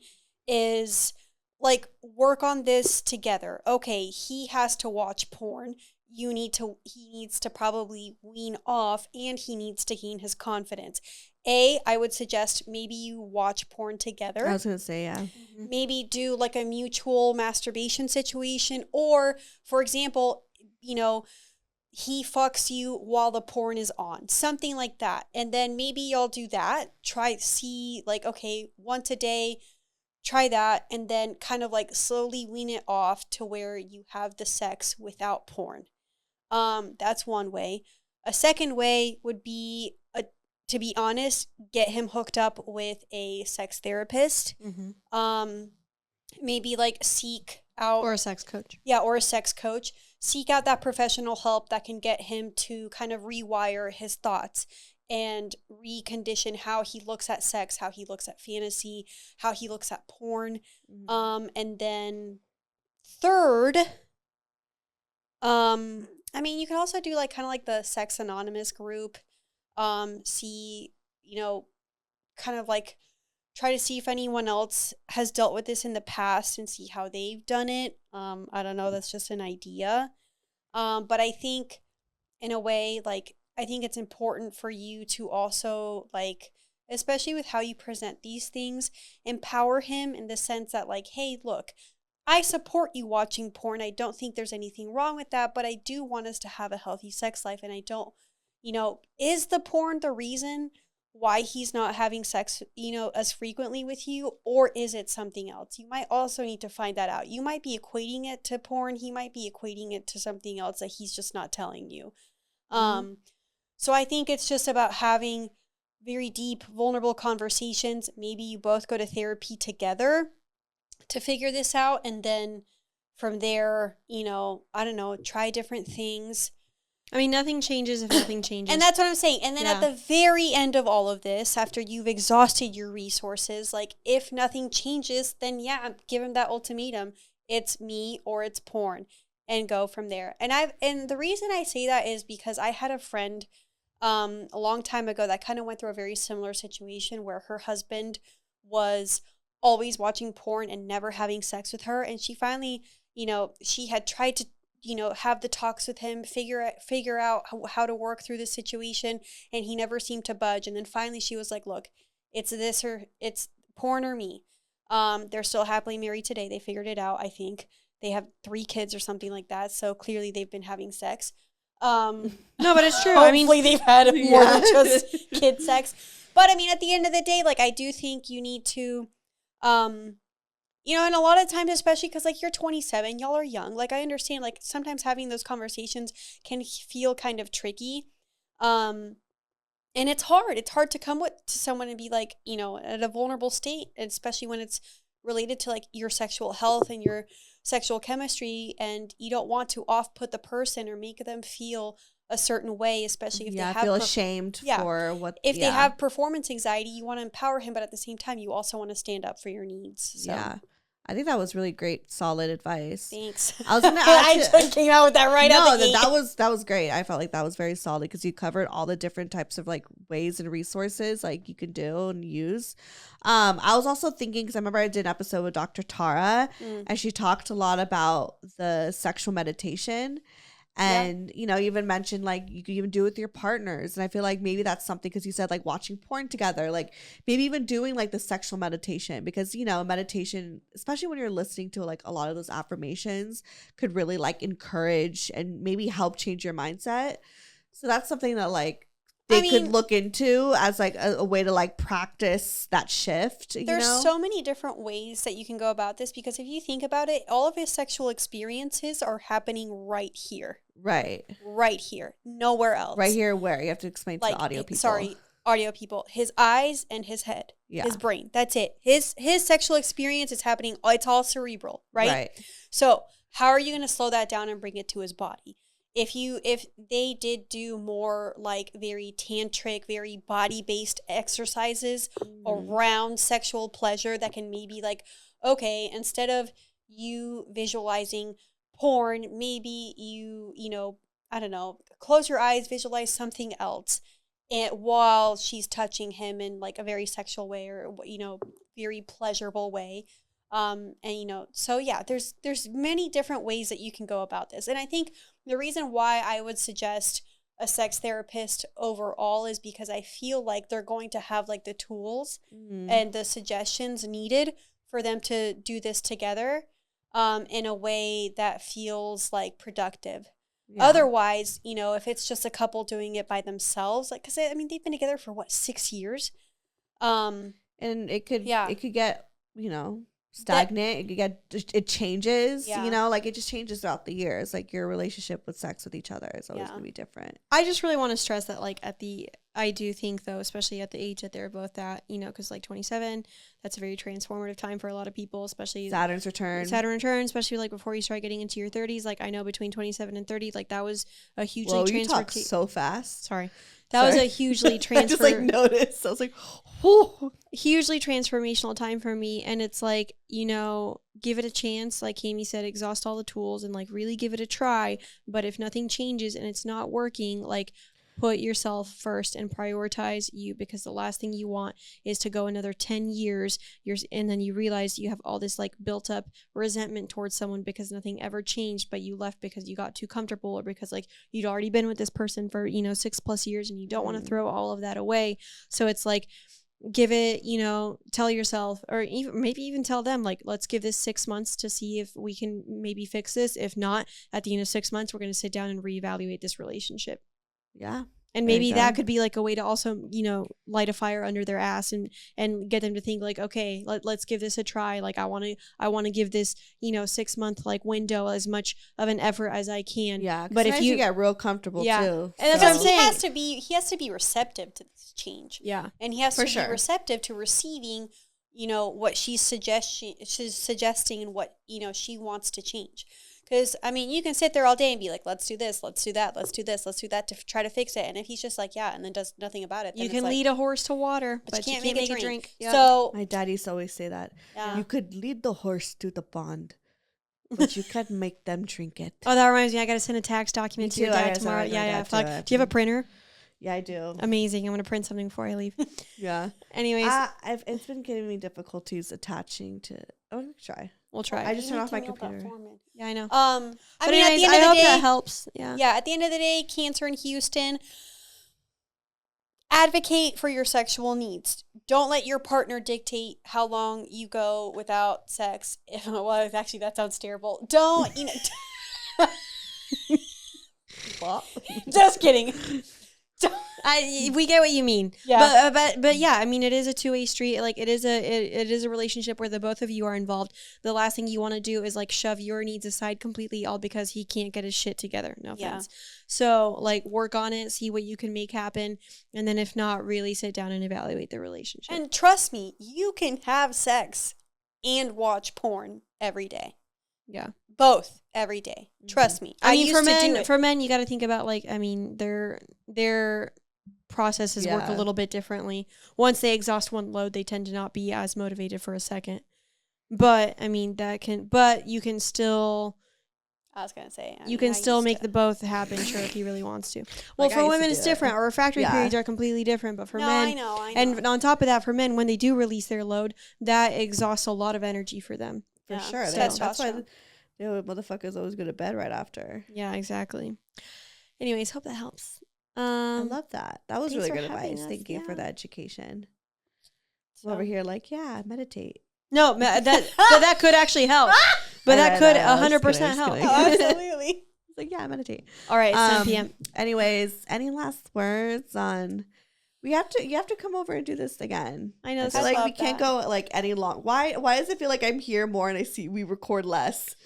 is like work on this together. Okay, he has to watch porn. He needs to probably wean off, and he needs to gain his confidence. I would suggest maybe you watch porn together. I was going to say, yeah. Mm-hmm. Maybe do like a mutual masturbation situation, or for example, he fucks you while the porn is on, something like that. And then maybe y'all do that. See like, okay, once a day, try that, and then kind of like slowly wean it off to where you have the sex without porn. That's one way. A second way would be, to be honest, get him hooked up with a sex therapist. Mm-hmm. Maybe like seek out, or a sex coach. Yeah, or a sex coach. Seek out that professional help that can get him to kind of rewire his thoughts and recondition how he looks at sex, how he looks at fantasy, how he looks at porn. Mm-hmm. And then third, you can also do like kind of like the Sex Anonymous group. See, kind of like try to see if anyone else has dealt with this in the past and see how they've done it. I don't know, that's just an idea. But I think in a way, like, I think it's important for you to also, like, especially with how you present these things, empower him in the sense that, like, hey, look, I support you watching porn. I don't think there's anything wrong with that, but I do want us to have a healthy sex life. And I don't, is the porn the reason why he's not having sex, as frequently with you, or is it something else? You might also need to find that out. You might be equating it to porn. He might be equating it to something else that he's just not telling you. Mm-hmm. So I think it's just about having very deep, vulnerable conversations. Maybe you both go to therapy together to figure this out. And then from there, I don't know, try different things. Nothing changes if nothing changes. And that's what I'm saying. And then at the very end of all of this, after you've exhausted your resources, like, if nothing changes, then give him that ultimatum. It's me or it's porn. and go from there. And the reason I say that is because I had a friend a long time ago that kind of went through a very similar situation where her husband was always watching porn and never having sex with her. And she finally, she had tried to, have the talks with him, figure out how to work through the situation. And he never seemed to budge. And then finally she was like, look, it's this or it's porn or me. They're still happily married today. They figured it out, I think. They have 3 kids or something like that. So clearly they've been having sex. No, but it's true. Hopefully they've had more than just kid sex. But I mean, at the end of the day, like, I do think you need to, and a lot of times, especially because, like, you're 27, y'all are young. Like, I understand, like, sometimes having those conversations can feel kind of tricky. And it's hard. It's hard to come to someone and be like, at a vulnerable state, especially when it's related to, like, your sexual health and your sexual chemistry, and you don't want to off-put the person or make them feel a certain way, especially if they have feel ashamed for what they have performance anxiety. You want to empower him, but at the same time you also want to stand up for your needs. So. Yeah, I think that was really great, solid advice. Thanks. I was gonna ask I just came out with that right out the gate. that was great. I felt like that was very solid because you covered all the different types of, like, ways and resources, like, you can do and use. I was also thinking, because I remember I did an episode with Dr. Tara, and she talked a lot about the sexual meditation. And, you even mentioned, like, you could even do it with your partners. And I feel like maybe that's something, because you said, like, watching porn together, like, maybe even doing, like, the sexual meditation, because, meditation, especially when you're listening to, like, a lot of those affirmations, could really, like, encourage and maybe help change your mindset. So that's something that, like, they could look into as, like, a way to, like, practice that shift. There's so many different ways that you can go about this, because if you think about it, all of his sexual experiences are happening right here. Right. Right here. Nowhere else. Right here where? You have to explain to the audio people. Sorry, audio people. His eyes and his head. Yeah. His brain. That's it. His sexual experience is happening. It's all cerebral, right? Right. So how are you going to slow that down and bring it to his body? If they did do more, like, very tantric, very body-based exercises around sexual pleasure that can maybe, like, okay, instead of you visualizing porn, maybe you I don't know, close your eyes, visualize something else, and while she's touching him in, like, a very sexual way, or, very pleasurable way. So yeah, there's many different ways that you can go about this. And I think the reason why I would suggest a sex therapist overall is because I feel like they're going to have, like, the tools and the suggestions needed for them to do this together in a way that feels, like, productive. Yeah. Otherwise, if it's just a couple doing it by themselves, like, because they've been together for 6 years, and it could get stagnant. It changes, like, it just changes throughout the years. Like, your relationship with sex with each other is always going to be different. I just really want to stress that, like, I do think, though, especially at the age that they're both at, because, like, 27, that's a very transformative time for a lot of people, especially Saturn's return, especially, like, before you start getting into your 30s. Like, I know between 27 and 30, like, that was a hugely you talk so fast. Sorry. That was a hugely I just, like, noticed. I was like, whoo. Hugely transformational time for me. And it's like, give it a chance. Like Cami said, exhaust all the tools and, like, really give it a try. But if nothing changes and it's not working, like, put yourself first and prioritize you, because the last thing you want is to go another 10 years and then you realize you have all this, like, built up resentment towards someone because nothing ever changed, but you left because you got too comfortable, or because, like, you'd already been with this person for 6+ years and you don't want to throw all of that away. So it's like, give it, tell yourself, or maybe even tell them, like, let's give this 6 months to see if we can maybe fix this. If not, at the end of 6 months, we're going to sit down and reevaluate this relationship. Yeah. And maybe that could be, like, a way to also, light a fire under their ass and get them to think, like, okay, let's give this a try. Like, I want to give this, 6 month, like, window as much of an effort as I can. Yeah. But if you get real comfortable too. And that's what I'm saying. He has to be receptive to this change. Yeah. And he has to be receptive to receiving, what she's suggesting and what, she wants to change. Because, you can sit there all day and be like, let's do this, let's do that, let's do this, let's do that to try to fix it. And if he's just like, yeah, and then does nothing about it, then you can lead a horse to water, but you can't make it drink. Yep. So my dad used to always say that. Yeah. You could lead the horse to the pond, But you could make them drink it. Oh, that reminds me. I got to send a tax document to your dad tomorrow. Yeah. Fuck. Do you have a printer? Yeah, I do. Amazing. I'm going to print something before I leave. Yeah. Anyways. It's been giving me difficulties attaching to... Oh, try. We'll try. I just turned off my computer. Yeah, I know. I mean, at the anyways, end I of the hope day, that helps. Yeah. Yeah, at the end of the day, cancer in Houston, advocate for your sexual needs. Don't let your partner dictate how long you go without sex. Well, actually, that sounds terrible. Don't, just kidding. We get what you mean. Yeah. But yeah, I mean, it is a two-way street. Like it is a relationship where the both of you are involved. The last thing you want to do is like shove your needs aside completely, all because he can't get his shit together. No offense. Yeah. So like work on it, see what you can make happen, and then if not, really sit down and evaluate the relationship. And trust me, you can have sex and watch porn every day. Yeah. Both every day. Trust me. I mean, for men, you got to think about like, I mean, their processes work a little bit differently. Once they exhaust one load, they tend to not be as motivated for a second. But I mean, you can still. I was gonna say. You can still make the both happen, sure, if he really wants to. Well, like for women, it's different. Our refractory periods are completely different. But for men, I know. And on top of that, for men, when they do release their load, that exhausts a lot of energy for them. For sure. That's why motherfuckers always go to bed right after. Yeah, exactly. Anyways, hope that helps. I love that. That was really good advice. Thank you for the education. So over here, like, meditate. No, that could actually help. But that could 100% help. Oh, absolutely. It's like, meditate. All right, it's 10 p.m. Anyways, any last words on... You have to come over and do this again. I know. I feel like we can't go like any long... Why does it feel like I'm here more and I see we record less?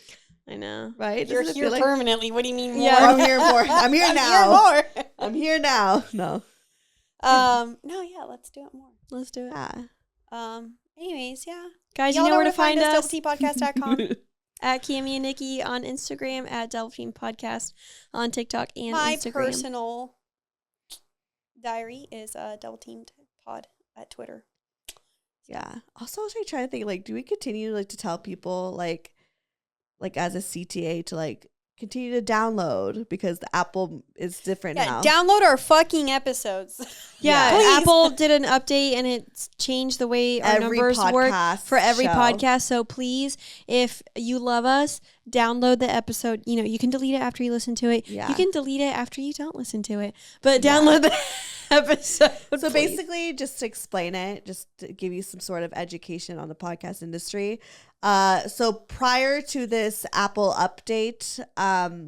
I know. Right? You're here permanently. What do you mean more? Yeah, I'm here more. I'm here now. I'm here now. No. No, let's do it more. Let's do it. Yeah. Anyways, yeah. Guys, you know where to find us. DoubleTPodcast.com. At Cami and Niki on Instagram, at Delphine Podcast on TikTok and Instagram. My personal diary is Double Teamed Pod at Twitter. Yeah. Also, I was trying to think, like, do we continue to tell people like as a CTA to like continue to download because the Apple is different now. Download our fucking episodes. Yeah, Apple did an update and it's changed the way our numbers work for every podcast. So please, if you love us, download the episode. You can delete it after you listen to it. Yeah. You can delete it after you don't listen to it. But download the episode. So basically, just to explain it, just to give you some sort of education on the podcast industry. So prior to this Apple update, as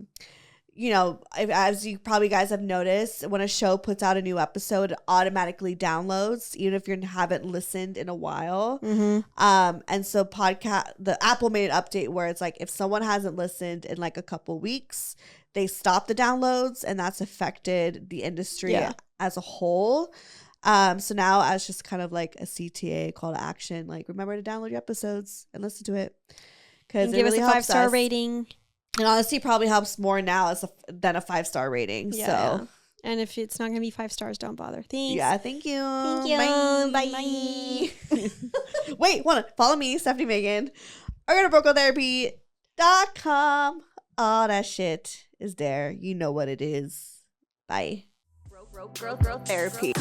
you probably guys have noticed, when a show puts out a new episode, it automatically downloads, even if you haven't listened in a while. Mm-hmm. And so the Apple made an update where it's like, if someone hasn't listened in like a couple weeks, they stop the downloads, and that's affected the industry as a whole. So now as just kind of like a CTA call to action, like remember to download your episodes and listen to it. Because give us a 5-star rating. And honestly, probably helps more now than a 5-star rating. Yeah, so, and if it's not going to be 5 stars, don't bother. Thanks. Yeah, thank you. Thank you. Bye. Wait, follow me, Stefanie Maegan. Or go to brocotherapy.com. All that shit is there. You know what it is. Bye. Girl therapy.